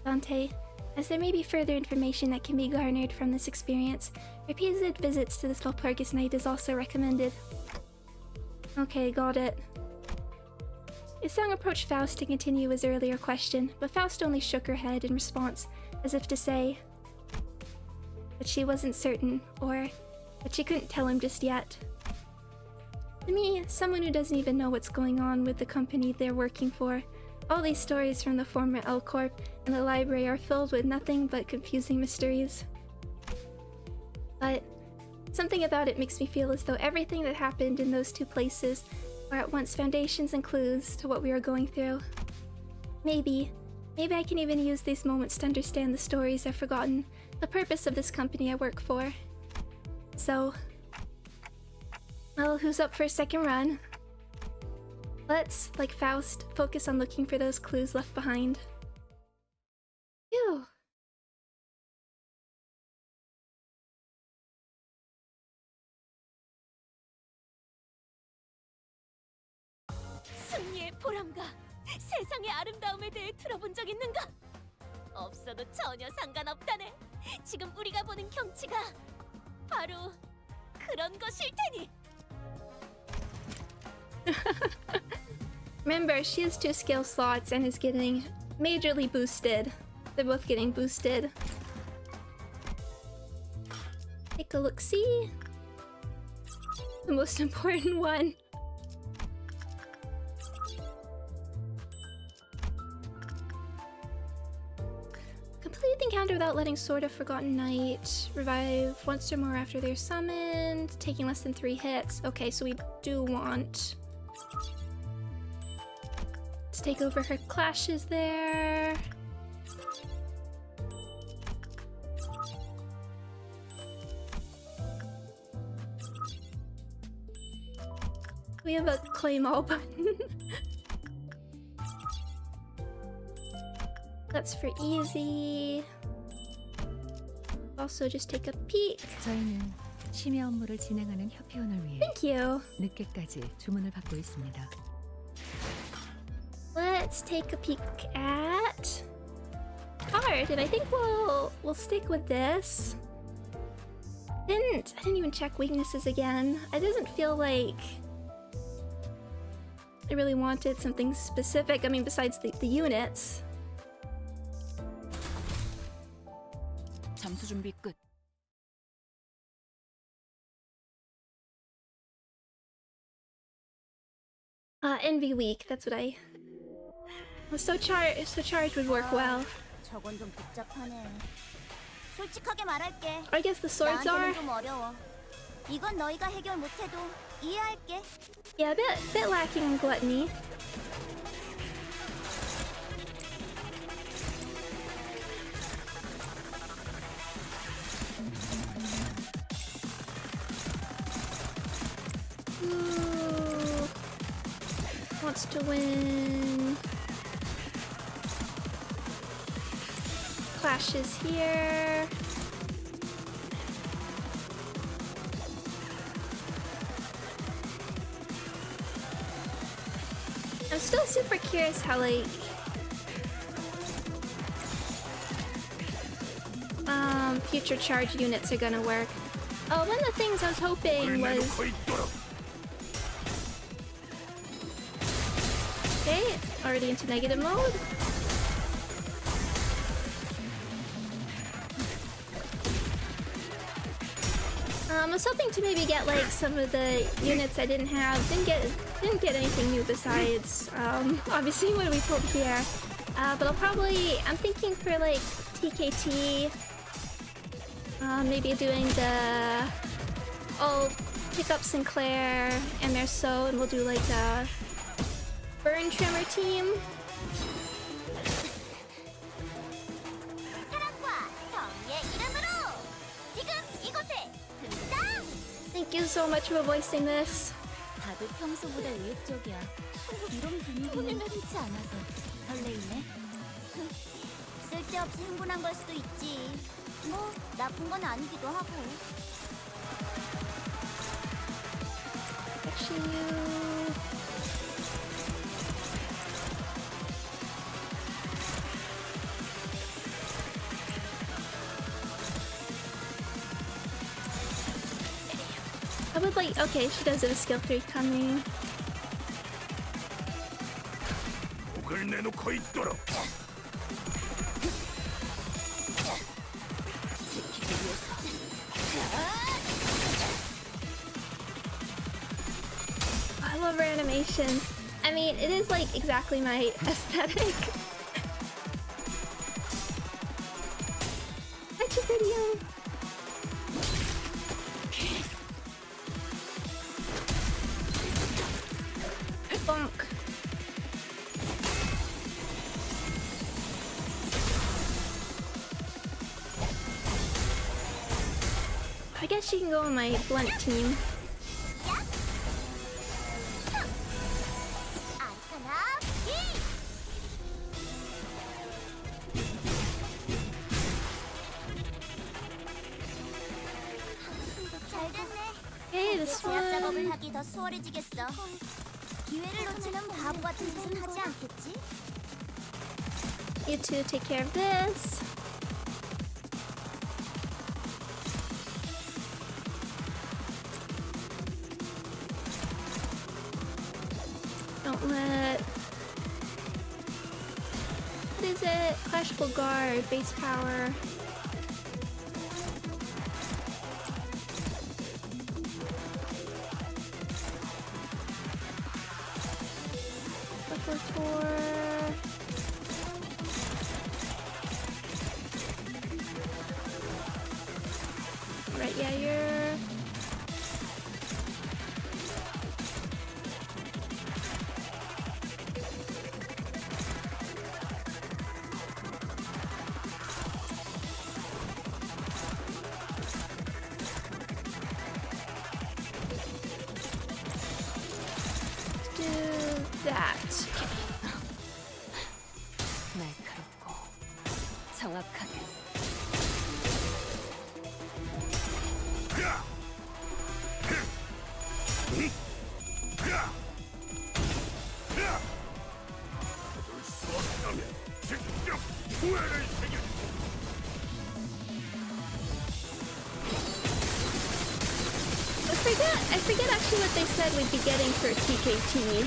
Dante, as there may be further information that can be garnered from this experience, repeated visits to this Walpurgis night is also recommended. Okay, got it. Isang approached Faust to continue his earlier question, but Faust only shook her head in response, as if to say that she wasn't certain, or that she couldn't tell him just yet. To me, someone who doesn't even know what's going on with the company they're working for, all these stories from the former L Corp and the library are filled with nothing but confusing mysteries. But something about it makes me feel as though everything that happened in those two places are at once foundations and clues to what we are going through. Maybe I can even use these moments to understand the stories I've forgotten, the purpose of this company I work for. So, well, who's up for a second run? Let's, like Faust, focus on looking for those clues left behind. Phew. 승리의 보람과 세상의 아름다움에 대해 들어본 적 있는가? 없어도 전혀 상관없다네. 지금 우리가 보는 경치가 바로 그런 것일 테니. Remember, she has 2 skill slots and is getting majorly boosted. They're both getting boosted. Take a look-see. The most important one. Complete the encounter without letting Sword of Forgotten Night. Revive once or more after they're summoned. Taking less than 3 hits. Okay, so we do want to take over her clashes there. We have a claim all button. That's for easy. Also, just take a peek. 저희는 심야 업무를 진행하는 협회원을 위해 Thank you. 늦게까지 주문을 받고 있습니다. Let's take a peek at card, and I think we'll stick with this. I didn't even check weaknesses again. It doesn't feel like I really wanted something specific. I mean, besides the units. 잠수 준비 끝. Envy weak. That's what I. So charged would work well. 저건 좀 복잡하네. 솔직하게 말할게. I guess the swords are. 나한테는 좀 어려워. 이건 너희가 해결 못해도 이해할게. Yeah, a bit lacking in gluttony. Ooh. Wants to win. Clashes here. I'm still super curious how, like, future charge units are gonna work. Oh, one of the things I was hoping was... こいっとら Okay, already into negative mode. I was hoping to maybe get like some of the units I didn't have. Didn't get anything new besides obviously what we pulled here. But I'm thinking for like TKT, maybe doing the... I'll pick up Sinclair and Merceau and we'll do like a burn trimmer team. 사랑과 정의의 이름으로 지금 이곳에 등장! Thank you so much for voicing this. 다들 평소보다 의욕적이야. 이런 분위기는 흔치 않아서 설레이네. 쓸데없이 흥분한 걸 수도 있지. 뭐 나쁜 건 아니기도 하고. Actually, I would like... Okay, she does have a skill 3 coming. 목을 내놓고 있더라 I love her animations. I mean, it is like exactly my aesthetic. Such a video. Bonk. I guess she can go on my blunt team. 아카나 비! 잘 됐네. Hey, this 제압 작업을 one. 하기 더 수월해지겠어. 기회를 놓치는 바보 같은 짓은 하지 않겠지? You two take care of this. Don't let... What is it? Clashful Guard, base power. Four. Right, yeah, you're... do that. 날카롭고 정확하게. 얻을 수 없다면 직접 후회를 새겨 I forget actually what they said we'd be getting for TKT.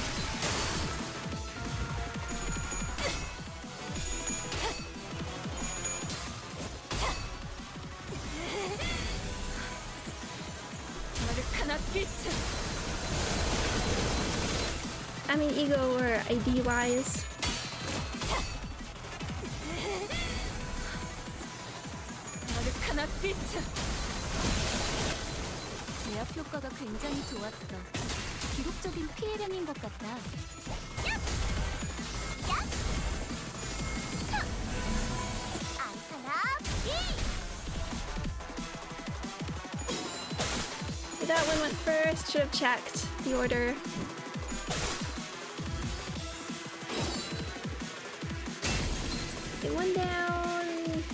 아르카나 빛. I mean, ego or ID wise. 아르카나 빛. 제압 효과가 굉장히 좋았어. 기록적인 피해량인 것 같다. 아카나 비! That one went first. Should have checked the order. Okay, one down.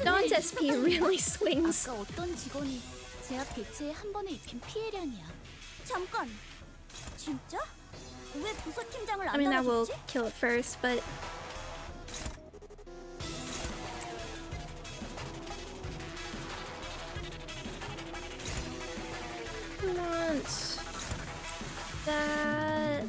Dawn's SP really swings. 아까 어떤 직원이 제압 개체에 한 번에 입힌 피해량이야. 잠깐. 진짜? 왜 부서팀장을 I 안 mean, that will 달아줬지? kill it first, but want that.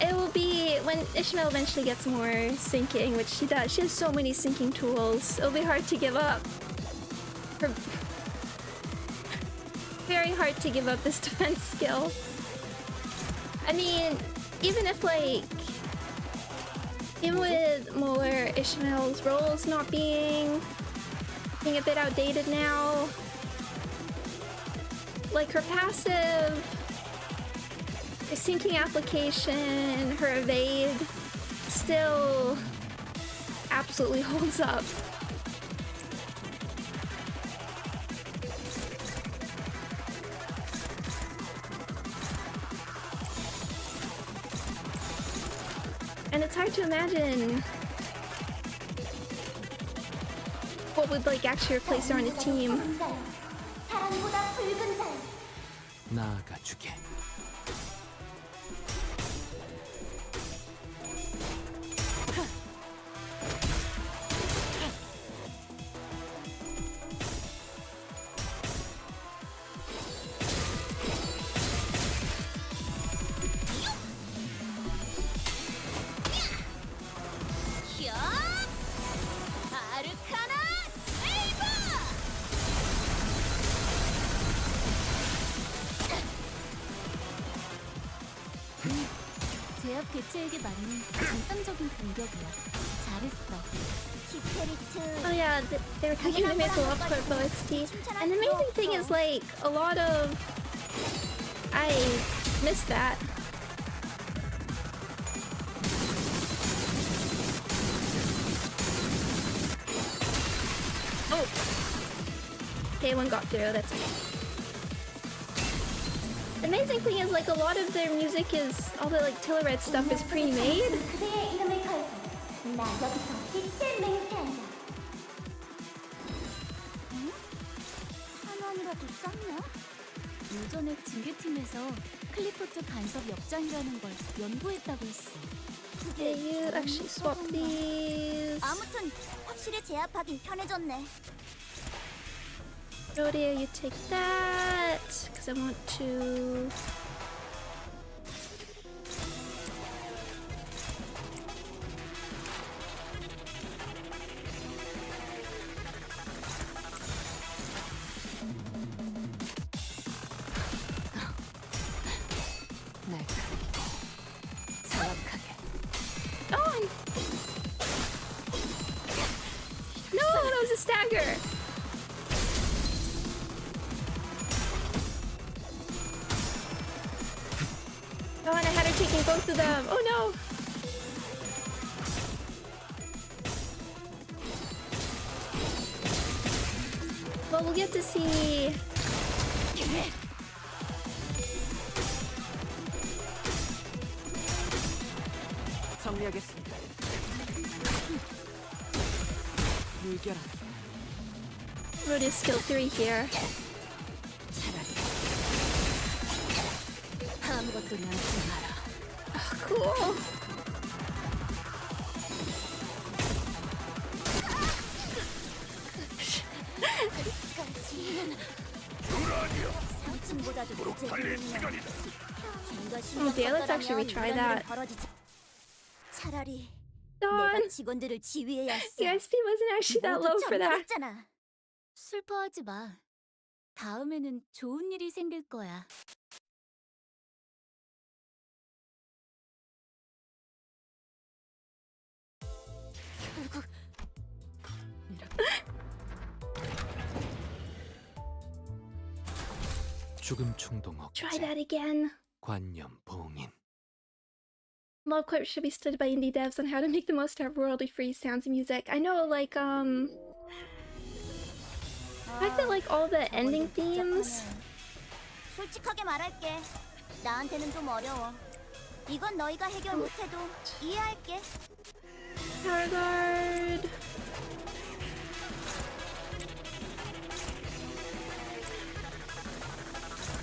It will be when Ishmael eventually gets more syncing, which she does. She has so many syncing tools. It'll be hard to give up. Very hard to give up this defense skill. I mean, even if like, even with more Ishmael's roles not being a bit outdated now, like her passive, her syncing application, her evade, still absolutely holds up. And it's hard to imagine what would like actually replace her on a team. 사랑보다 붉은 달. 나아가주게. 제압 개체에게 맞는 정상적인 공격이야. 잘했어. Oh yeah, they were taking the maple up for OST. And the amazing thing is like, a lot of... I missed that. Oh! Okay, one got through, that's okay. The amazing thing is like, a lot of their music is... all the like Tillerette stuff is pre-made. 그대의 이름을 걸고 나 여기서 빛을 맹세한다. 하나니라도 쌌나? 예전에 징계팀에서 클리포트 간섭 역장이라는 걸 연구했다고 했어. Yeah, you actually swap these. 아무튼 확실히 제압하긴 편해졌네. Rodeo, you take that, because I want to... Oh! No, that was a stagger! Oh, and I had her taking both of them. Oh no! Well, we'll get to see... 정리하겠습니다. 물결아. Rodeo's skill 3 here. 아무것도 남지 마라. Oh, cool. 달릴 시간이다. Oh dear, let's actually retry that. 차라리 Dawn, 내가 직원들을 지휘해야 했어. the SP wasn't actually that low for that. 정리했잖아. 슬퍼하지 마. 다음에는 좋은 일이 생길 거야. 죽음 충동 Try 억제. that again. 관념 봉인. Love clips should be studied by indie devs on how to make the most out of royalty-free sounds and music. I know, like, the fact that, like, all the ending themes... 솔직하게 말할게. 나한테는 좀 어려워. 이건 너희가 해결 못해도 이해할게. Power guard...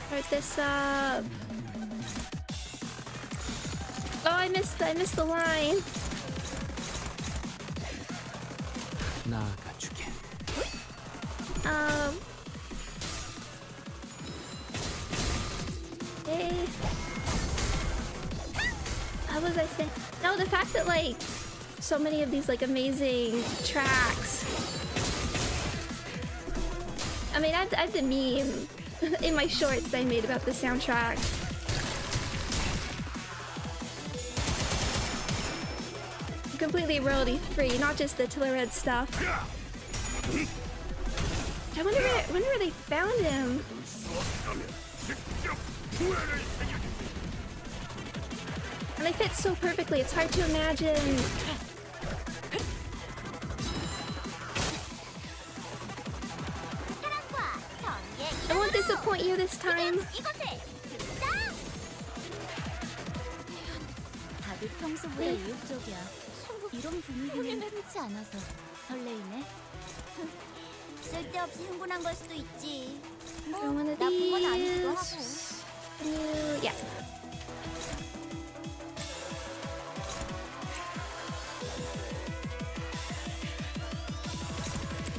Start this up... Oh, I missed the line. 나아가주게. Hey. How was I saying? No, the fact that like so many of these like amazing tracks. I mean, I have the meme in my shorts that I made about the soundtrack. Completely royalty free, not just the Tillered stuff. I wonder where they found him. And they fit so perfectly, it's hard to imagine. I won't disappoint you this time. 다들 평소보다 의욕적이야. 이런 분위기는 흔치 않아서 설레이네. 쓸데없이 흥분한 걸 수도 있지. Throw one of 나쁜 건 아니기도 하고. these. Yeah.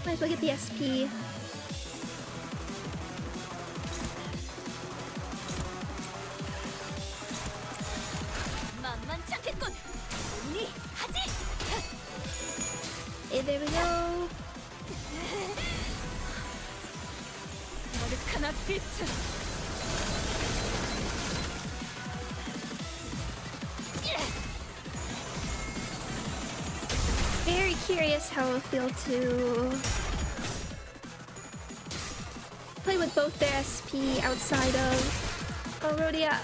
Might as well get the SP. 만만찮겠군. 우리 하지. Hey, there we go. 머리카락 비트. Very curious how it'll feel to play with both their SP outside of Rodia.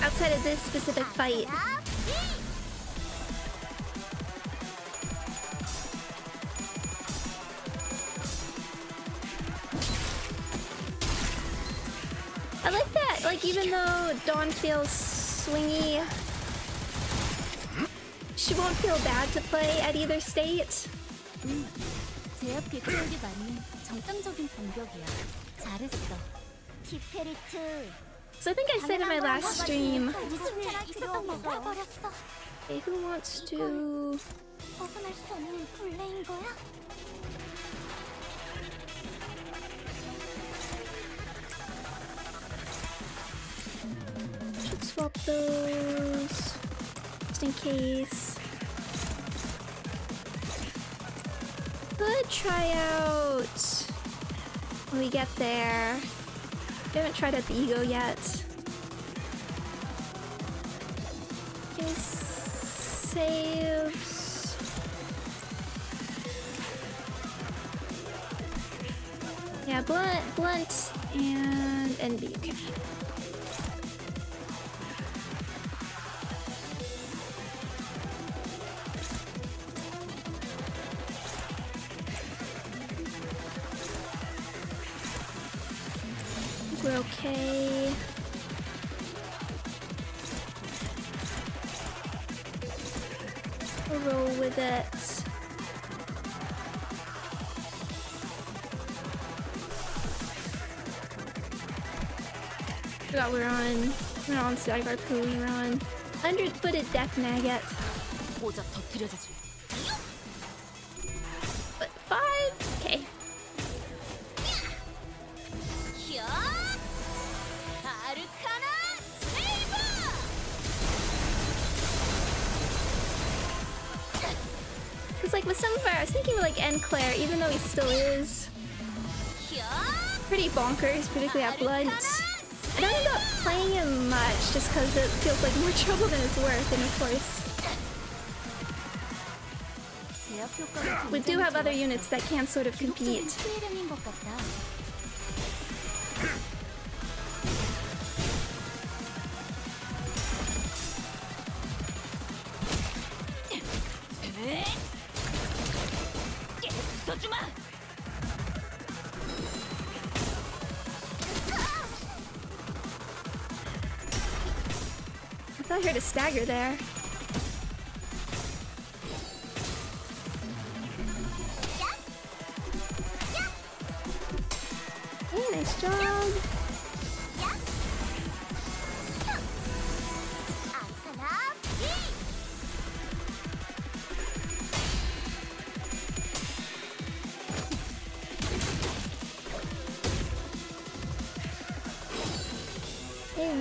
Outside of this specific fight. I like that, like even though Dawn feels swingy, she won't feel bad to play at either state. 제압 개체력이 맞는 정상적인 공격이야. 잘했어. 티페리트. So I think I said in my last stream, 있었던 거 버렸어. hey, who wants to... 벗어날 수 없는 굴레인 거야? Should swap those, just in case. Could try out when we get there. We haven't tried out the ego yet. Okay, saves. Yeah, blunt, and NB. Okay. We're okay. We'll roll with it. Forgot we're on Sidebar Poo, we're on 100-footed Death Maggot. 모자 터뜨려주지. But 5? Okay. 히야! 아르카나 세이버! Because like with some of our, I was thinking with like Claire, even though he still is 히야! pretty bonkers, particularly at Blunt, I don't end up playing him much just because it feels like more trouble than it's worth, and of course 제압 효과가 we do have other units that can sort of compete. 피해량인 것 같다. 써주마! I thought I heard a stagger there. Hey, nice job.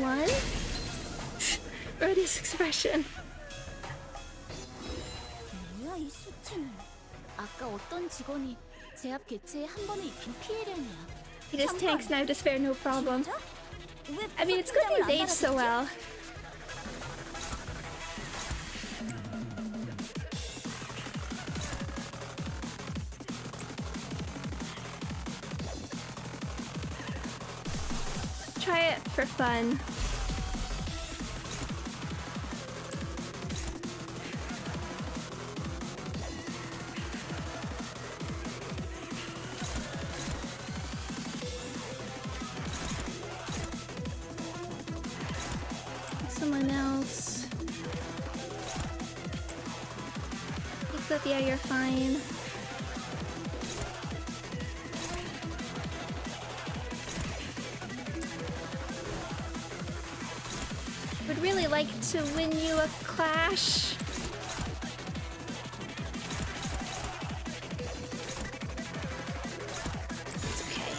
one. Rhodey's expression. 뭐야 이 수치는? 아까 어떤 직원이 제압 개체에 한 번에 입힌 피해량이야. He just tanks now, despair, no problem. 진짜? 왜 I mean, it's good he's aged so well. Try it for fun. Someone else. Clip, yeah, you're fine. Would really like to win you a clash. It's okay.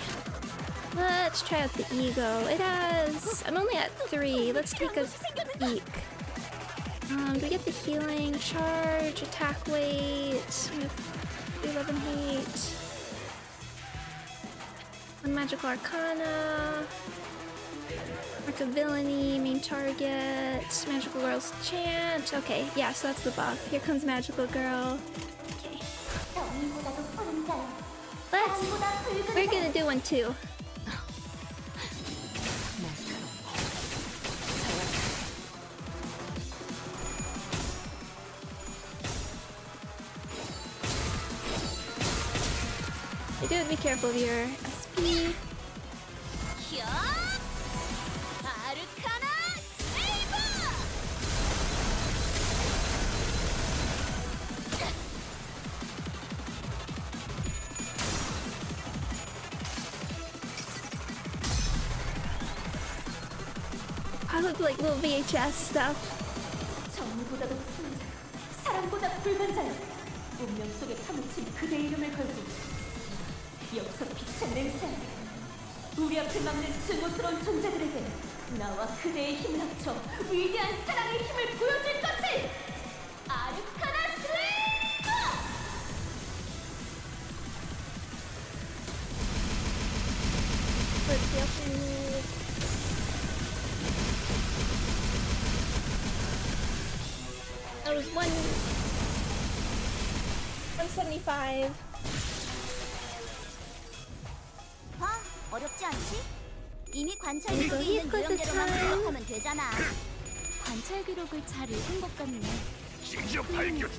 Let's try out the ego. It has... I'm only at 3. Let's take a peek. Do we get the healing, charge, attack weight, 11 hate, 1 magical arcana, mark of villainy, main target, magical girl's chant. Okay, yeah, so that's the buff. Here comes magical girl. Okay. We're gonna do one too. Dude, be careful of your SP. I look like little VHS stuff. 정보다도 풍자, 사랑보다 불간자여. 운명 속에 파묻힌 그대 이름을 걸고 여기서 빛의 냄새. 우리 앞을 막는 증오스러운 존재들에게 나와 그대의 힘을 합쳐 위대한 사랑의 힘을 보여줄 것을. 아르카나 슬레이버! Let's see if we move. That was 175. 봐, 어렵지 않지? 이미 관찰 이거 기록에 있는 이거 유형대로만 참. 기록하면 되잖아. 관찰 기록을 잘 읽은 것 같네. 심지어 발견.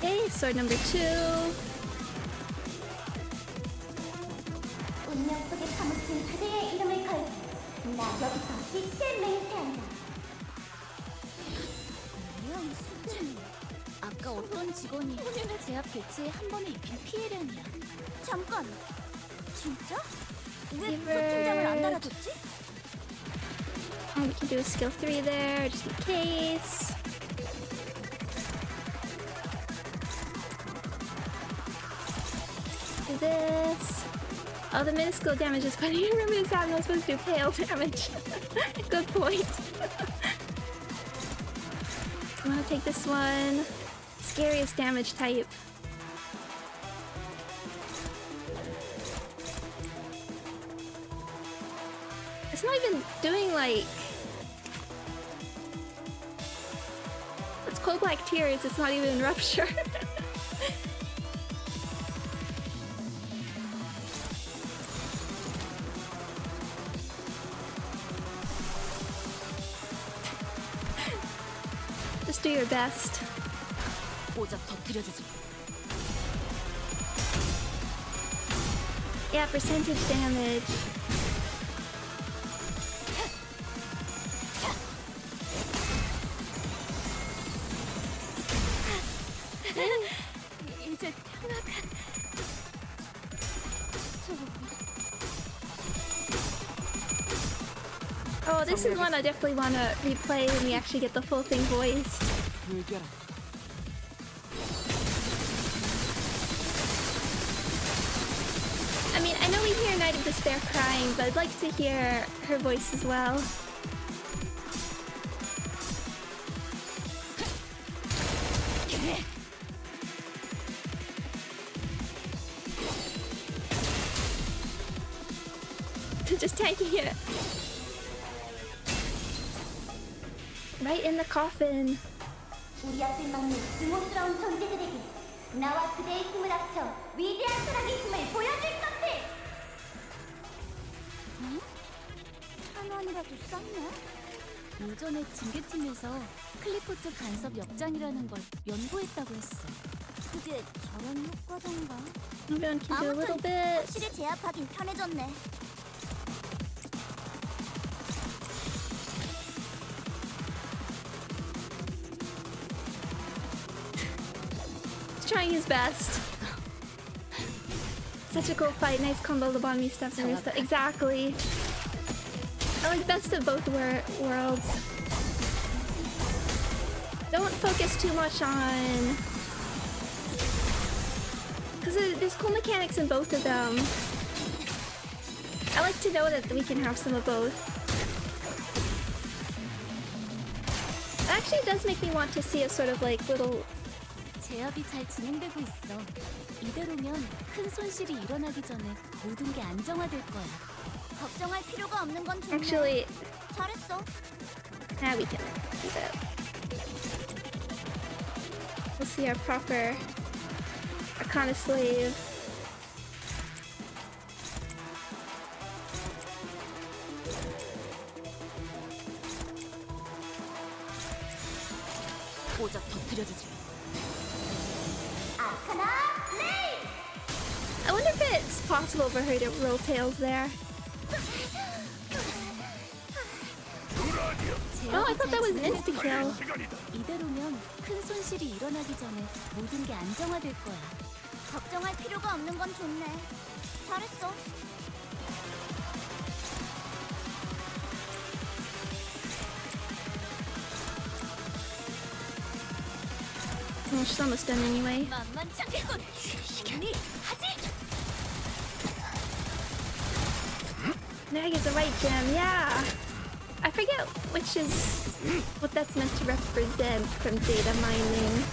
Okay, sword number 2. 운명 속에 파묻힌 그대의 이름을 걸고 나 여기서 빛을 맹세한다. 뭐야 이 수치는? 아까 어떤 직원이 제압 개체에 한 번에 입힌 피해량이야. 잠깐, 진짜? 왜 Favorite. 부속통장을 안 달아줬지? We can do a skill 3 there, just in case. Do this. Oh, the minuscule damage is funny. Remember this sound was supposed to do pale damage. Good point. I'm gonna take this one. Scariest damage type. It's not even doing like... It's cold black tears, it's not even rupture. Just do your best. 오작 터뜨려주지. Yeah, percentage damage. 이제 평화가 Oh, this is one I definitely want to replay when we actually get the full thing voiced. 물결아. I mean, I know we hear Night of Despair crying, but I'd like to hear her voice as well. Just tanking it. Right in the coffin. 우리 앞을 막는 증오스러운 존재들에게 나와 그대의 힘을 합쳐 위대한 사랑의 힘을 보여줄 것을! 한 원이라도 쌌나? 예전에 징계팀에서 클리포트 간섭 역장이라는 걸 연구했다고 했어. 그게 저런 효과던가? Everyone can do a little bit. 확실히 제압하긴 편해졌네. Trying his best. Such a cool fight. Nice combo lobotomy stuff and stuff. Exactly. I like best of both worlds. Don't focus too much on... Because there's cool mechanics in both of them. I like to know that we can have some of both. It actually does make me want to see a sort of like little... 제압이 잘 진행되고 있어. 이대로면 큰 손실이 일어나기 전에 모든 게 안정화될 거야. 걱정할 필요가 없는 건 좋네. Actually, 잘했어. now we can do that. We'll see our proper Arcana Slave. 오작 터뜨려주지. 아카나 레이! I wonder if it's possible for her to roll tails there. Oh, I thought that was an insta-kill. 이대로면 큰 손실이 일어나기 전에 모든 게 안정화될 거야. 걱정할 필요가 없는 건 좋네. 잘했어. Well, she's almost done anyway. 만만찮겠군. 쉬시겠니? 하지. Now I get the right gem, yeah. I forget which is what that's meant to represent from data mining.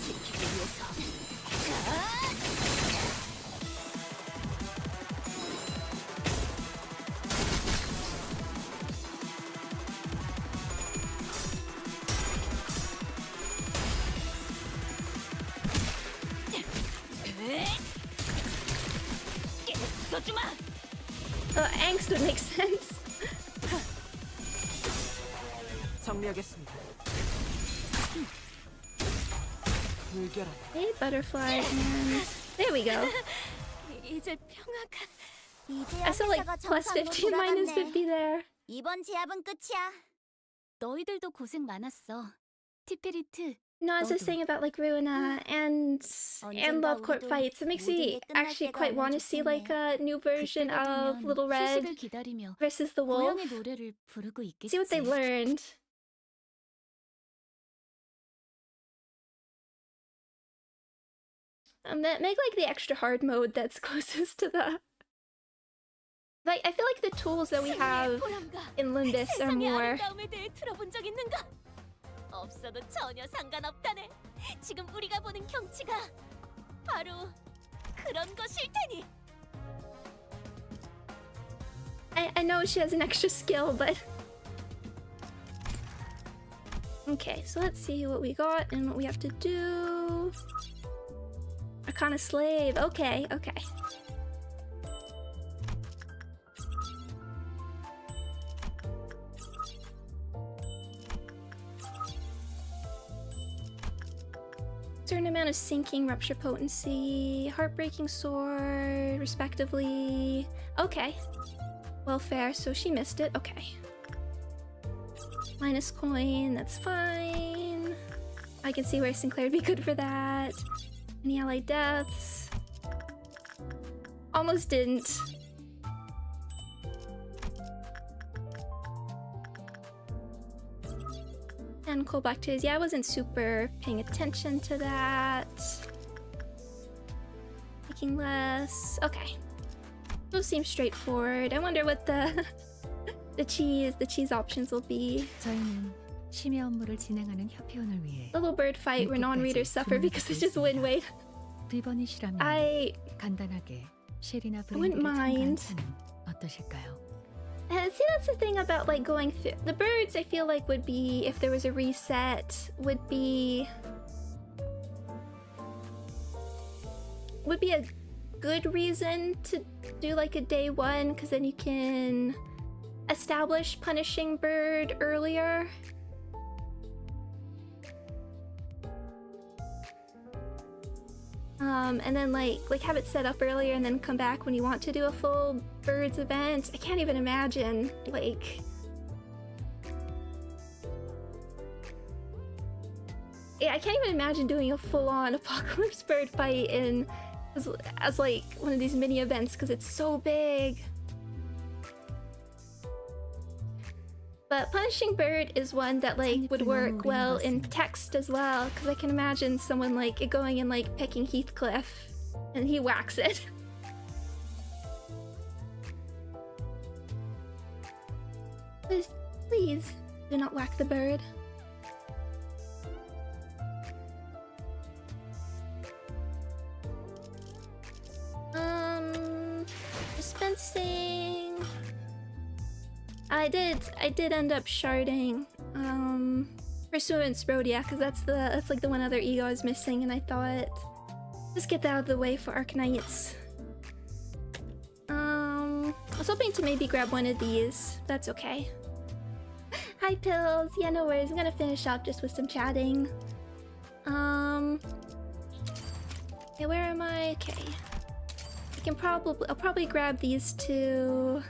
지키기 위해서. 써주마. Angst would make sense. 정리하겠습니다. 물결아. Hey, butterflies, man. There we go. 이제 평화가. 이제야 I saw like 회사가 plus 정상으로 50, minus 돌아갔네. 50 there. 이번 제압은 끝이야. 너희들도 고생 많았어. 티페리트, No, I was just 너도. saying about like Ruina and Love Court 우리도 fights. It makes me 모든 게 끝날 actually 때가 quite 오면 want to see like a new version 그때가 of 되면 Little Red 휴식을 기다리며 versus the Wolf. 고향의 노래를 부르고 있겠지. See what they've learned. Make like the extra hard mode that's closest to the. Like I feel like the tools that we have in Limbus are 세상의 more. 아름다움에 대해 들어본 적 있는가? 없어도 전혀 상관없다네. 지금 우리가 보는 경치가 바로 그런 것일 테니. I know she has an extra skill, but okay. So let's see what we got and what we have to do. Arcana Slave. Okay, okay. Certain amount of sinking, rupture potency, heartbreaking sword, respectively. Okay. Welfare, so she missed it. Okay. Minus coin, that's fine. I can see where Sinclair would be good for that. Any allied deaths? Almost didn't. And Colbacters, yeah, I wasn't super paying attention to that. Making less. Okay. Those seem straightforward. I wonder what the the cheese options will be. 저희는 심야 업무를 진행하는 협회원을 위해 Little bird fight where non-readers suffer because it's just win weight. 리번이시라면 I 간단하게 쉘이나 wouldn't 브랜디를 mind. 첨가한 차는 어떠실까요? see, that's the thing about like going through the birds. I feel like would be, if there was a reset, would be a good reason to do like a day one, because then you can establish punishing bird earlier. And then like have it set up earlier and then come back when you want to do a full birds event. I can't even imagine like I can't even imagine doing a full-on apocalypse bird fight in as like one of these mini events because it's so big. But punishing bird is one that like would work well in text as well, because I can imagine someone like going and like picking Heathcliff and he whacks it. Please do not whack the bird. Dispensing. I did end up sharding Pursuance Road, yeah, because that's like the one other ego I was missing, and I thought just get that out of the way for Arknights. I was hoping to maybe grab one of these. That's okay. Hi Pills. Yeah, no worries. I'm gonna finish up just with some chatting. Okay, where am I? Okay. I'll probably grab these two.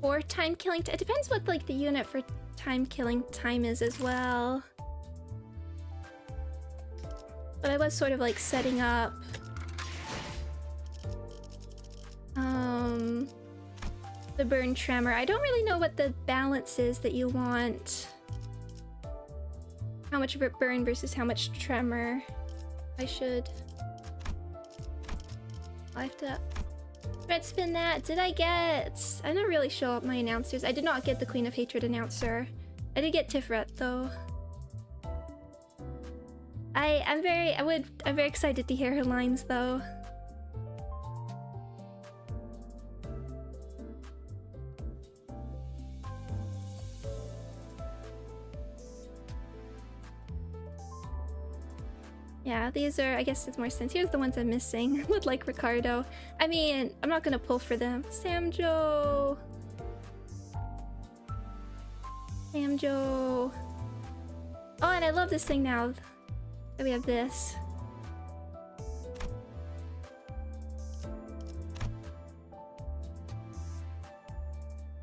Or time killing. It depends what like the unit for time killing time is as well. But I was sort of like setting up the burn tremor. I don't really know what the balance is that you want. How much of it burn versus how much tremor. I have to red spin that. Did I didn't really show up my announcers. I did not get the Queen of Hatred announcer. I did get Tiferet though. I'm very excited to hear her lines though. Yeah, these are, I guess it's more sense. Here's the ones I'm missing. Would like Ricardo. I mean, I'm not gonna pull for them. Samjo. Oh, and I love this thing now that we have this.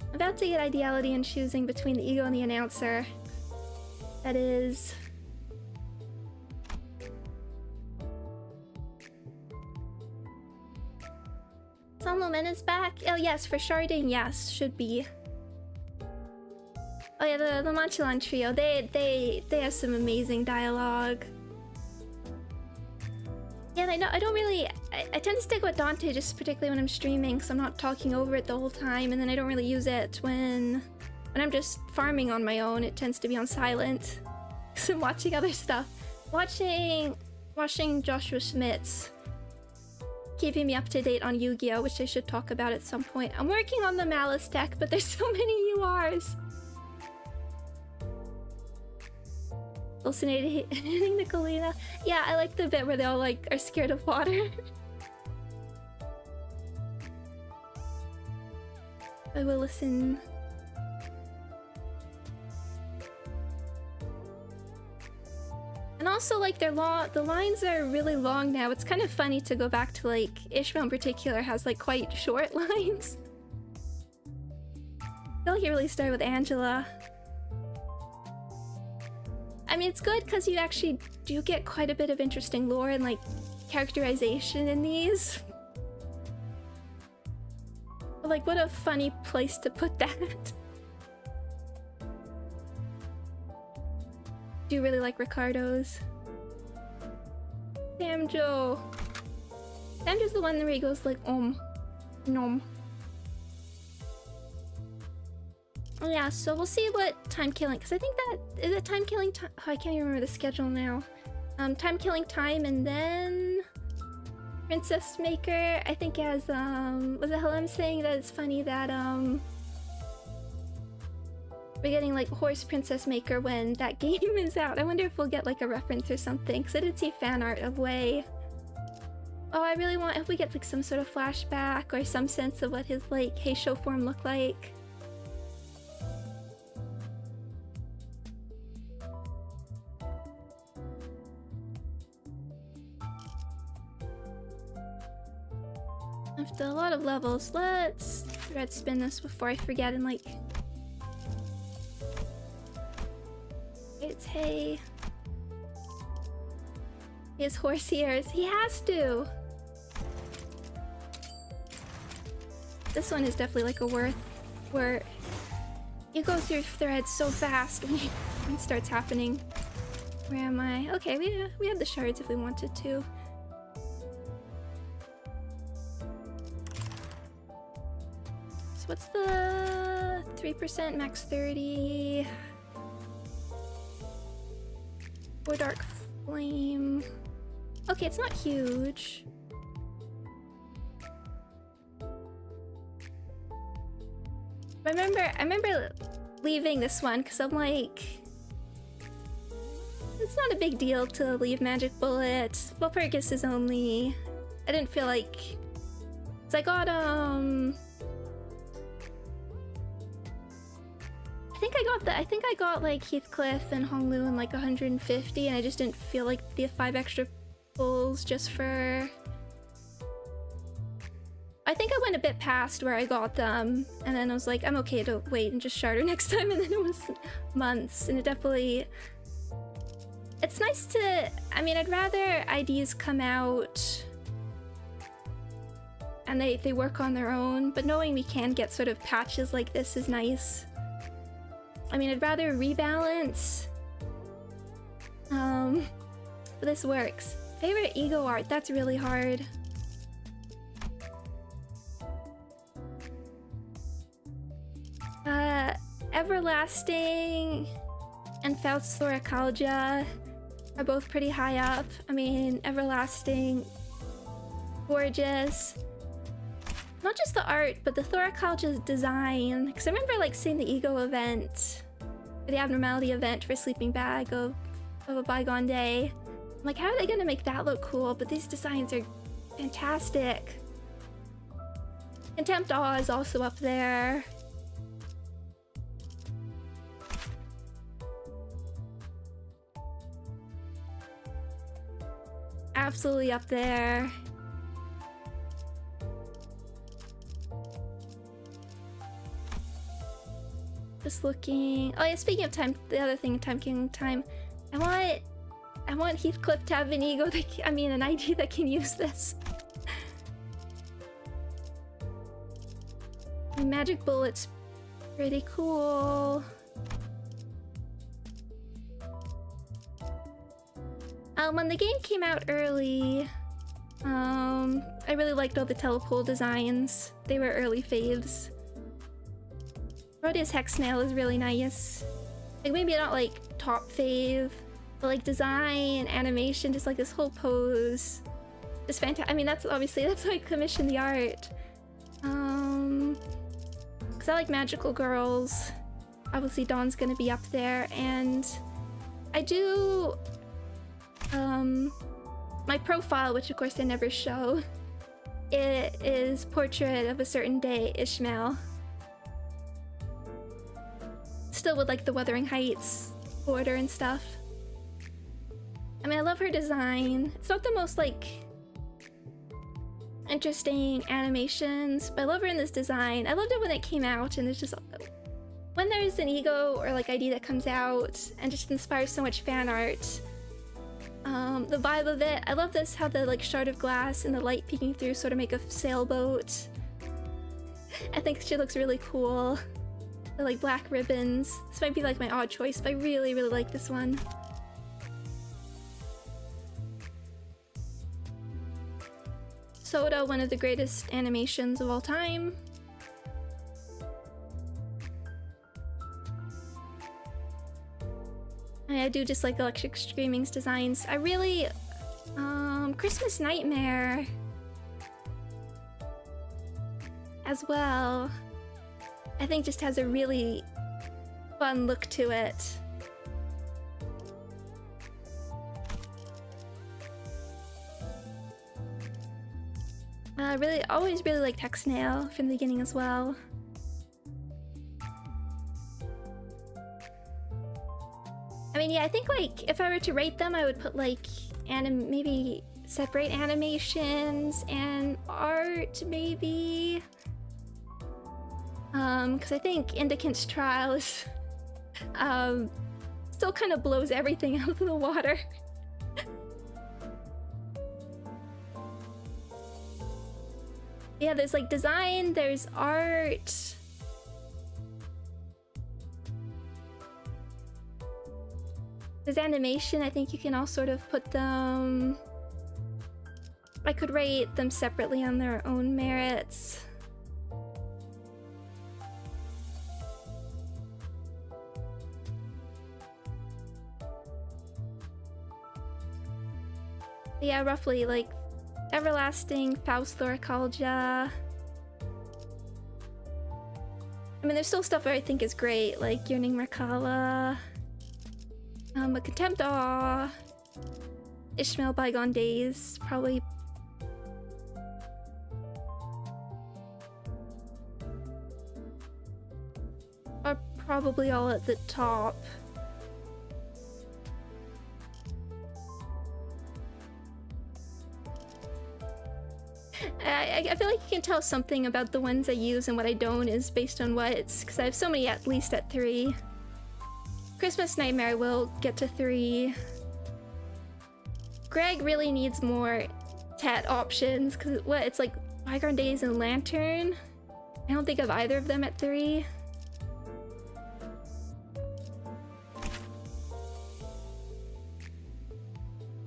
I'm about to get ideality in choosing between the ego and the announcer. That is... Solomon is back. Oh yes, for sharding, yes, should be. Oh yeah, the Manchalan trio. They have some amazing dialogue. Yeah, and I don't really. I tend to stick with Dante just particularly when I'm streaming, so I'm not talking over it the whole time, and then I don't really use it when I'm just farming on my own. It tends to be on silent. Cause I'm watching other stuff. Watching Joshua Schmitz. Keeping me up to date on Yu-Gi-Oh, which I should talk about at some point. I'm working on the Malice deck, but there's so many URs. Hallucinating Nicolina. Yeah, I like the bit where they all like are scared of water. I will listen. And also, like, they're long. The lines are really long now. It's kind of funny to go back to, like, Ishmael in particular has, like, quite short lines. I feel like it really started with Angela. I mean, it's good because you actually do get quite a bit of interesting lore and like characterization in these. But, like, what a funny place to put that. Do you really like Ricardo's? Samjo. Samjo's the one where he goes like nom. Oh yeah, so we'll see what time killing, because I think that is it time killing time. Oh, I can't even remember the schedule now. Time killing time, and then Princess Maker. I think as was it Helem saying that it's funny that we're getting like Horse Princess Maker when that game is out. I wonder if we'll get like a reference or something, because I did see fan art of Wei. Oh, I really want if we get like some sort of flashback or some sense of what his like Heisho form looked like. After a lot of levels, let's thread spin this before I forget and like... It's hey. He has horse ears. He has to! This one is definitely like a worth where you go through threads so fast when it starts happening. Where am I? Okay, we have the shards if we wanted to. What's the 3% max 30 for Dark Flame? Okay, it's not huge. I remember leaving this one because I'm like, it's not a big deal to leave Magic Bullet. Walpurgis is only, I didn't feel like, so I got I think I got like Heathcliff and Honglu in like 150, and I just didn't feel like the 5 extra pulls just for... I think I went a bit past where I got them, and then I was like, I'm okay to wait and just shard her next time, and then it was months, and it definitely... It's nice to... I mean, I'd rather IDs come out and they work on their own, but knowing we can get sort of patches like this is nice. I mean, I'd rather rebalance. But this works. Favorite ego art? That's really hard. Everlasting and Faust's Thoracalgia are both pretty high up. I mean, Everlasting, gorgeous. Not just the art, but the Thoracalgia's design. Because I remember like seeing the Ego event, or the Abnormality event for Sleeping Bag of a Bygone Day. I'm like, how are they gonna make that look cool? But these designs are fantastic. Contempt Awe is also up there. Absolutely up there. Just looking. Oh yeah, speaking of time, the other thing, time killing time. I want Heathcliff to have an ego that an ID that can use this. Magic Bullet's pretty cool. When the game came out early, I really liked all the telepole designs. They were early faves. Rodia's Hex Snail is really nice. Like, maybe not like top fave, but like design, animation, just like this whole pose. Just fantastic. I mean, that's why I commissioned the art. Because I like magical girls. Obviously Dawn's gonna be up there, and I do my profile, which of course I never show, it is portrait of a certain day, Ishmael. Still with like the Wuthering Heights border and stuff. I mean, I love her design. It's not the most like interesting animations, but I love her in this design. I loved it when it came out, and there's just when there's an ego or like ID that comes out and just inspires so much fan art, the vibe of it, I love this, how the like shard of glass and the light peeking through sort of make a sailboat. I think she looks really cool. The like black ribbons. This might be like my odd choice, but I really, really like this one. Soda, one of the greatest animations of all time. And I do just like Electric Screaming's designs. I really... Christmas Nightmare as well, I think just has a really fun look to it. Always really liked Hexnail from the beginning as well. I mean, yeah, I think like if I were to rate them, I would put like maybe separate animations and art, maybe. Because I think Indicant's Trial is still kind of blows everything out of the water. Yeah, there's like design, there's art. There's animation. I think you can all sort of put them... I could rate them separately on their own merits. Yeah, roughly like Everlasting, Faust Thoracalgia. I mean, there's still stuff that I think is great, like Yearning Merkala, but Contempt Awe, Ishmael Bygone Days, probably. Are probably all at the top. I feel like you can tell something about the ones I use and what I don't is based on what's, because I have so many at least at 3. Christmas Nightmare I will get to 3. Greg really needs more tat options, because what, it's like Bygone Days and Lantern? I don't think of either of them at 3.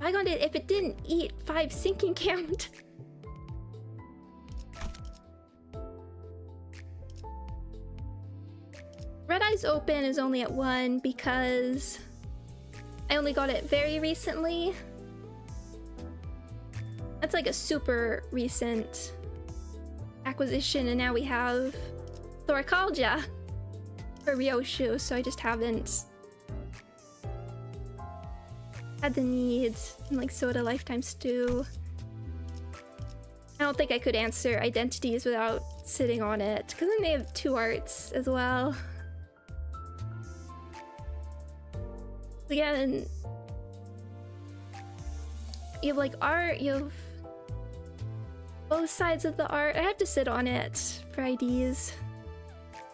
Bygone Days, if it didn't eat 5 sinking count. Red Eyes Open is only at 1 because I only got it very recently. That's like a super recent acquisition, and now we have Thoracalgia for Ryoshu, so I just haven't had the need. And like Soda Lifetime Stew. I don't think I could answer Identities without sitting on it, because then they have 2 arts as well. Again, you have like art, you have both sides of the art. I have to sit on it for IDs.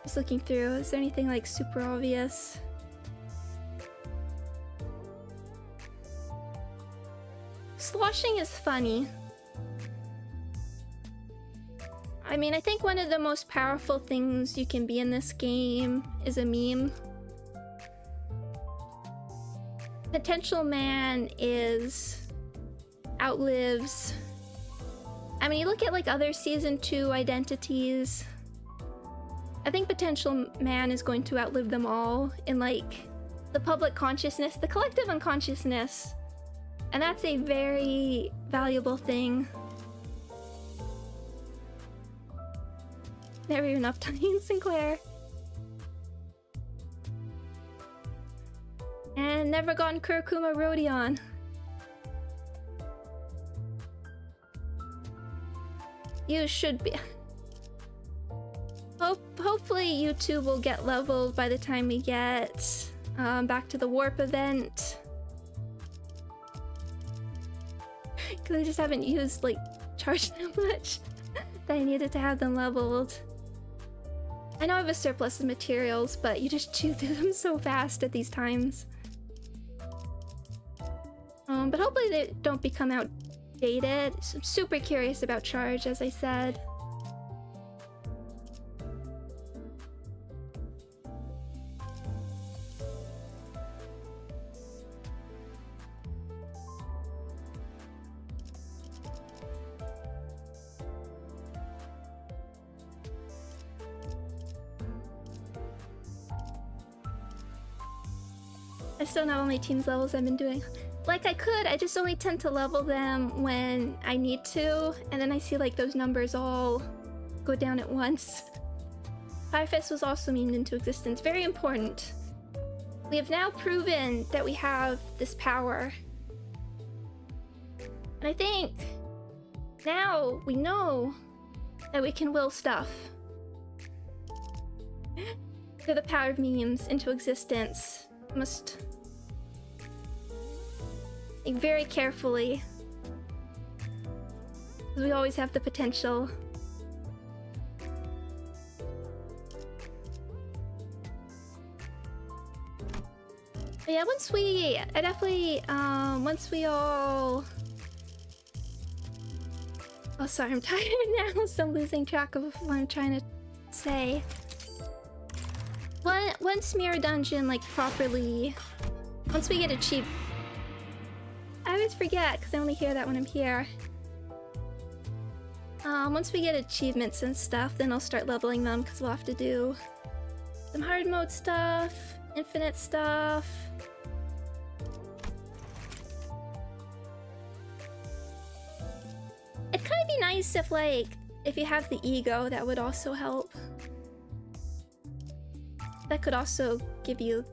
Just looking through, is there anything like super obvious? Sloshing is funny. I mean, I think one of the most powerful things you can be in this game is a meme. Potential Man outlives... I mean, you look at like other season 2 identities. I think Potential Man is going to outlive them all in like the public consciousness, the collective unconsciousness. And that's a very valuable thing. Never even uptime Sinclair. And never gotten Kurokuma Rodion. You should be. Hopefully YouTube will get leveled by the time we get back to the Warp event. Because I just haven't used like charged that much that I needed to have them leveled. I know I have a surplus of materials, but you just chew through them so fast at these times. But hopefully they don't become outdated. So I'm super curious about charge, as I said. I still don't know how many teams levels I've been doing. Like I could, I just only tend to level them when I need to, and then I see like those numbers all go down at once. VSeeFace was also memed into existence. Very important. We have now proven that we have this power. And I think now we know that we can will stuff. Through the power of memes into existence. Must think very carefully. Because we always have the potential. But yeah, once we all... Oh, sorry, I'm tired now, so I'm losing track of what I'm trying to say. Once Mirror Dungeon, like, properly... Once we get achieved... I always forget, because I only hear that when I'm here. Once we get achievements and stuff, then I'll start leveling them, because we'll have to do some hard mode stuff, infinite stuff. It'd kind of be nice if, like, if you have the ego, that would also help. That could also give you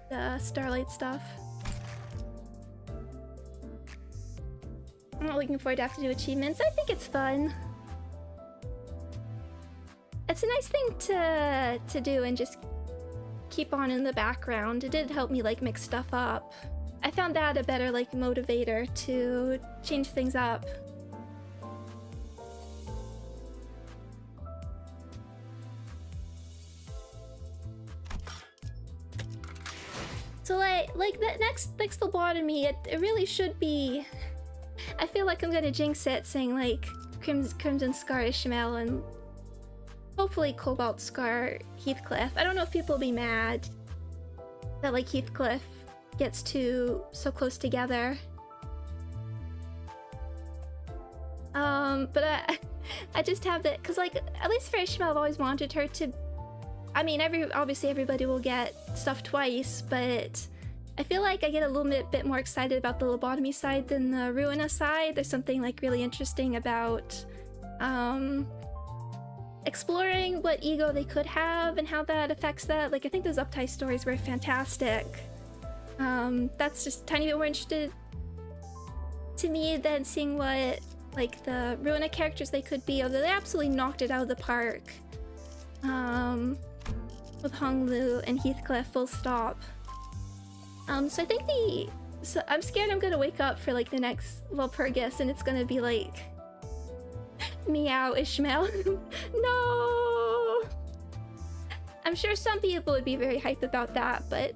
the Starlight stuff. I'm not looking forward to have to do achievements. I think it's fun. It's a nice thing to do and just keep on in the background. It did help me like mix stuff up. I found that a better like motivator to change things up. So like that next lobotomy, it really should be. I feel like I'm gonna jinx it, saying like Crimson Scar Ishmael and hopefully Cobalt Scar Heathcliff. I don't know if people will be mad that like Heathcliff gets so close together. But I just have that because like at least for Ishmael, I've always wanted her to. I mean, obviously everybody will get stuff twice, but I feel like I get a little bit more excited about the lobotomy side than the Ruina side. There's something like really interesting about exploring what ego they could have and how that affects that. Like I think those Uptie stories were fantastic. That's just a tiny bit more interested to me than seeing what like the Ruina characters they could be, although they absolutely knocked it out of the park. With Honglu and Heathcliff, full stop. So I think I'm scared I'm gonna wake up for like the next Walpurgis and it's gonna be like meow Ishmael. No! I'm sure some people would be very hyped about that, but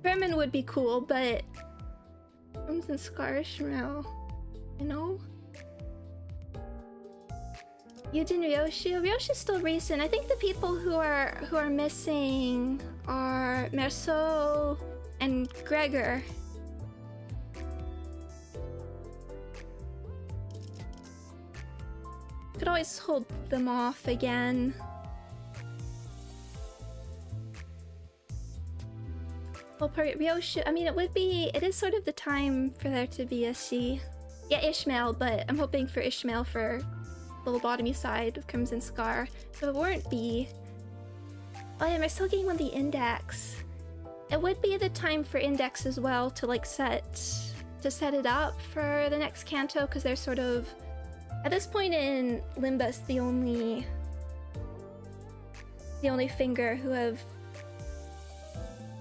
Bremen would be cool, but Crimson Scar Ishmael, you know? Yujin Ryoshi's still recent. I think the people who are missing are Merceau and Gregor. Could always hold them off again. Well, Ryoshi, I mean, it is sort of the time for there to be a she. Yeah, Ishmael, but I'm hoping for Ishmael for the lobotomy side of Crimson Scar. So it won't be. Oh yeah, am I still getting on the Index? It would be the time for Index as well to like set it up for the next canto, because they're sort of at this point in Limbus the only finger who have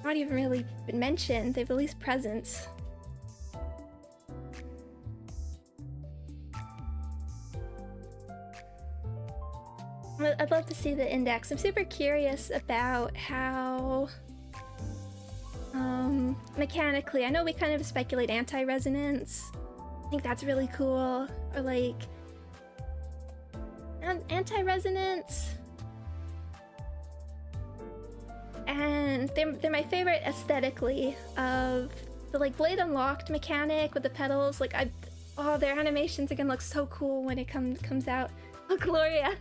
not even really been mentioned. They've released presents. I'd love to see the index. I'm super curious about how mechanically, I know we kind of speculate anti-resonance. I think that's really cool. Or like anti-resonance. And they're my favorite aesthetically of the like blade unlocked mechanic with the pedals. Like oh, their animations are gonna look so cool when it comes out. Oh, Gloria.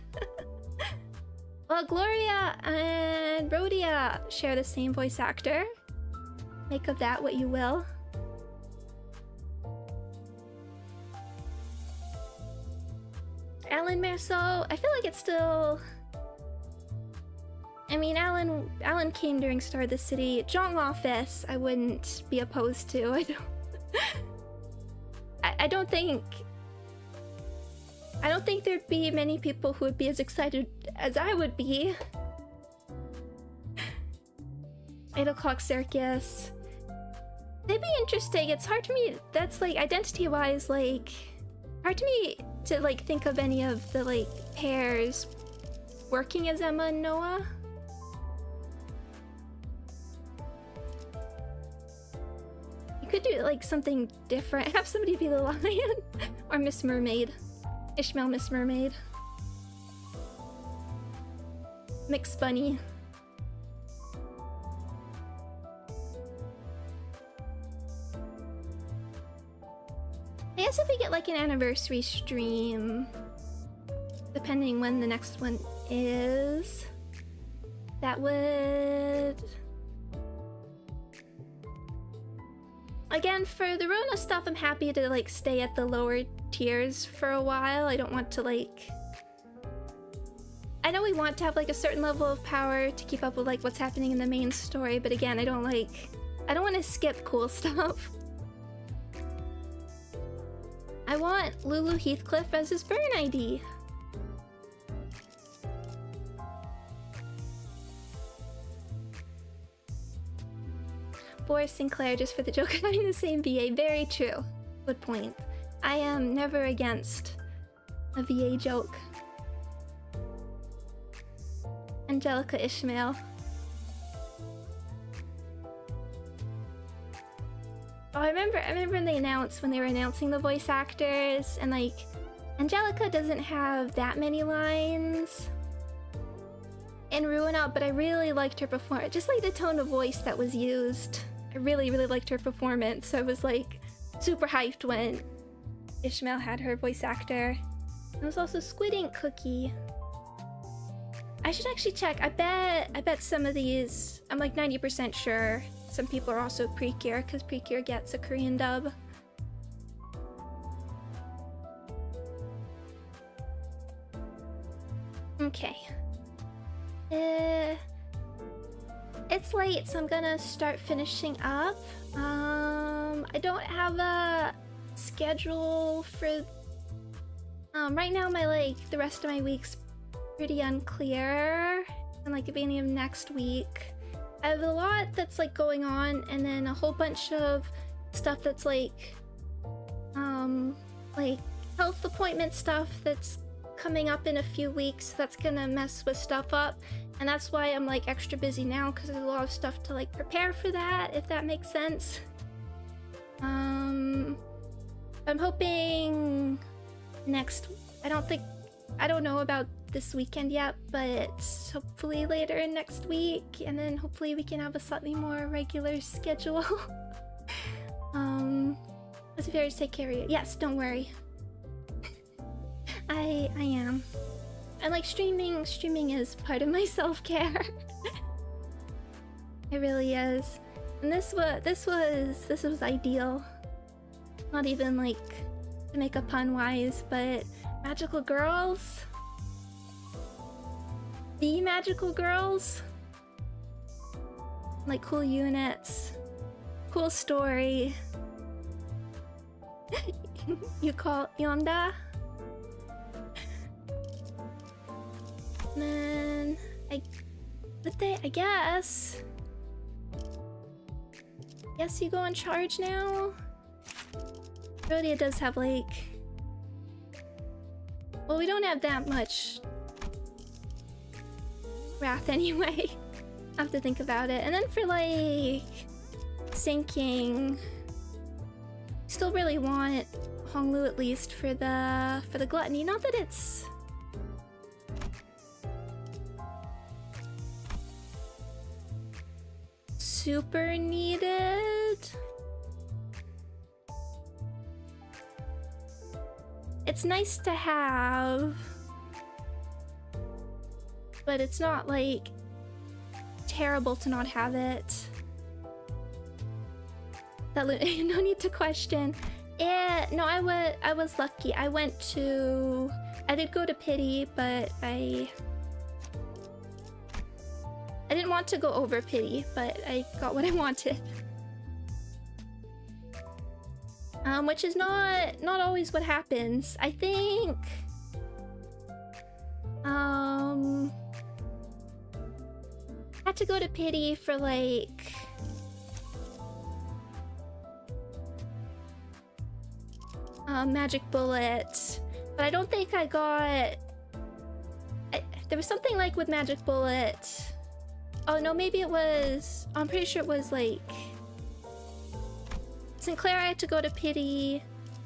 Well, Gloria and Rhodia share the same voice actor. Make of that what you will. Alan Marceau, I feel like it's still... I mean, Alan came during Star of the City. Jong Office, I wouldn't be opposed to. I don't think there'd be many people who would be as excited as I would be. 8 O'Clock Circus. They'd be interesting. It's hard to me, that's like identity-wise, like hard to me to like think of any of the like pairs working as Emma and Noah. You could do like something different. Have somebody be the lion or Miss Mermaid. Ishmael Miss Mermaid. Mix Bunny. I guess if we get like an anniversary stream, depending when the next one is, that would... Again, for the Rona stuff, I'm happy to like stay at the lower tiers for a while. I don't want to like... I know we want to have like a certain level of power to keep up with like what's happening in the main story, but again, I don't want to skip cool stuff. I want Lulu Heathcliff as his burn ID. Boris Sinclair just for the joke of having the same VA. Very true. Good point. I am never against a VA joke. Angelica Ishmael. Oh, I remember when they were announcing the voice actors, and like Angelica doesn't have that many lines in Ruin Out, but I really liked her performance. Just like the tone of voice that was used. I really, really liked her performance. So I was like super hyped when Ishmael had her voice actor. There was also Squid Ink Cookie. I should actually check. I bet some of these, I'm like 90% sure some people are also Precure, because Precure gets a Korean dub. Okay. It's late, so I'm gonna start finishing up. I don't have a schedule for... right now the rest of my week's pretty unclear. And like the beginning of next week. I have a lot that's like going on, and then a whole bunch of stuff that's like health appointment stuff that's coming up in a few weeks. That's gonna mess with stuff up, and that's why I'm like extra busy now, because there's a lot of stuff to like prepare for that, if that makes sense. I'm hoping I don't know about this weekend yet, but hopefully later in next week, and then hopefully we can have a slightly more regular schedule. Let's be fair to take care of you. Yes, don't worry. I am. And like streaming is part of my self-care. It really is. And this was ideal. Not even like to make a pun wise, but magical girls. The magical girls. Like cool units. Cool story. You call Yonda? Man, I guess you go in charge now? Rhodia does have like... Well, we don't have that much wrath anyway. I have to think about it. And then for like syncing, still really want Honglu at least for the gluttony. Not that it's super needed. It's nice to have, but it's not like terrible to not have it. That no need to question. Yeah, no, I was lucky. I did go to pity, but I didn't want to go over pity, but I got what I wanted. Which is not always what happens. I think I had to go to pity for like magic bullet, but I don't think I got there was something like with magic bullet. Oh no, maybe it was, I'm pretty sure it was like Sinclair. I had to go to pity.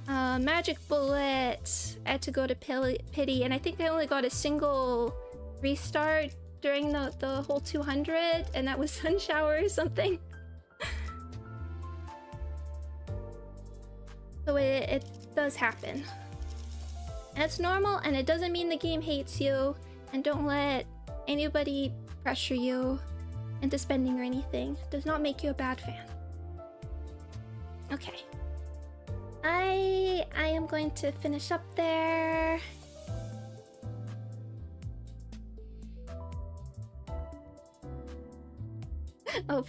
Magic bullet, I had to go to pity, and I think I only got a single restart during the whole 200, and that was sun shower or something. So it does happen, and it's normal, and it doesn't mean the game hates you. And don't let anybody pressure you into spending or anything. It does not make you a bad fan. Okay, I am going to finish up there. Oh,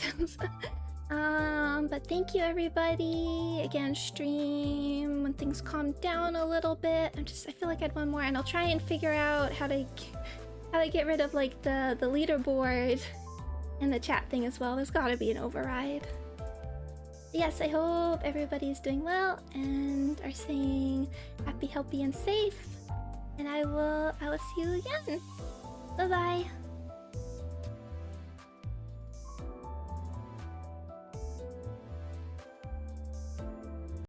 but thank you everybody. Again, stream when things calm down a little bit. I feel like I had one more, and I'll try and figure out how to get rid of like the leaderboard and the chat thing as well. There's gotta be an override. Yes, I hope everybody's doing well and are staying happy, healthy, and safe. And I will see you again. Bye bye.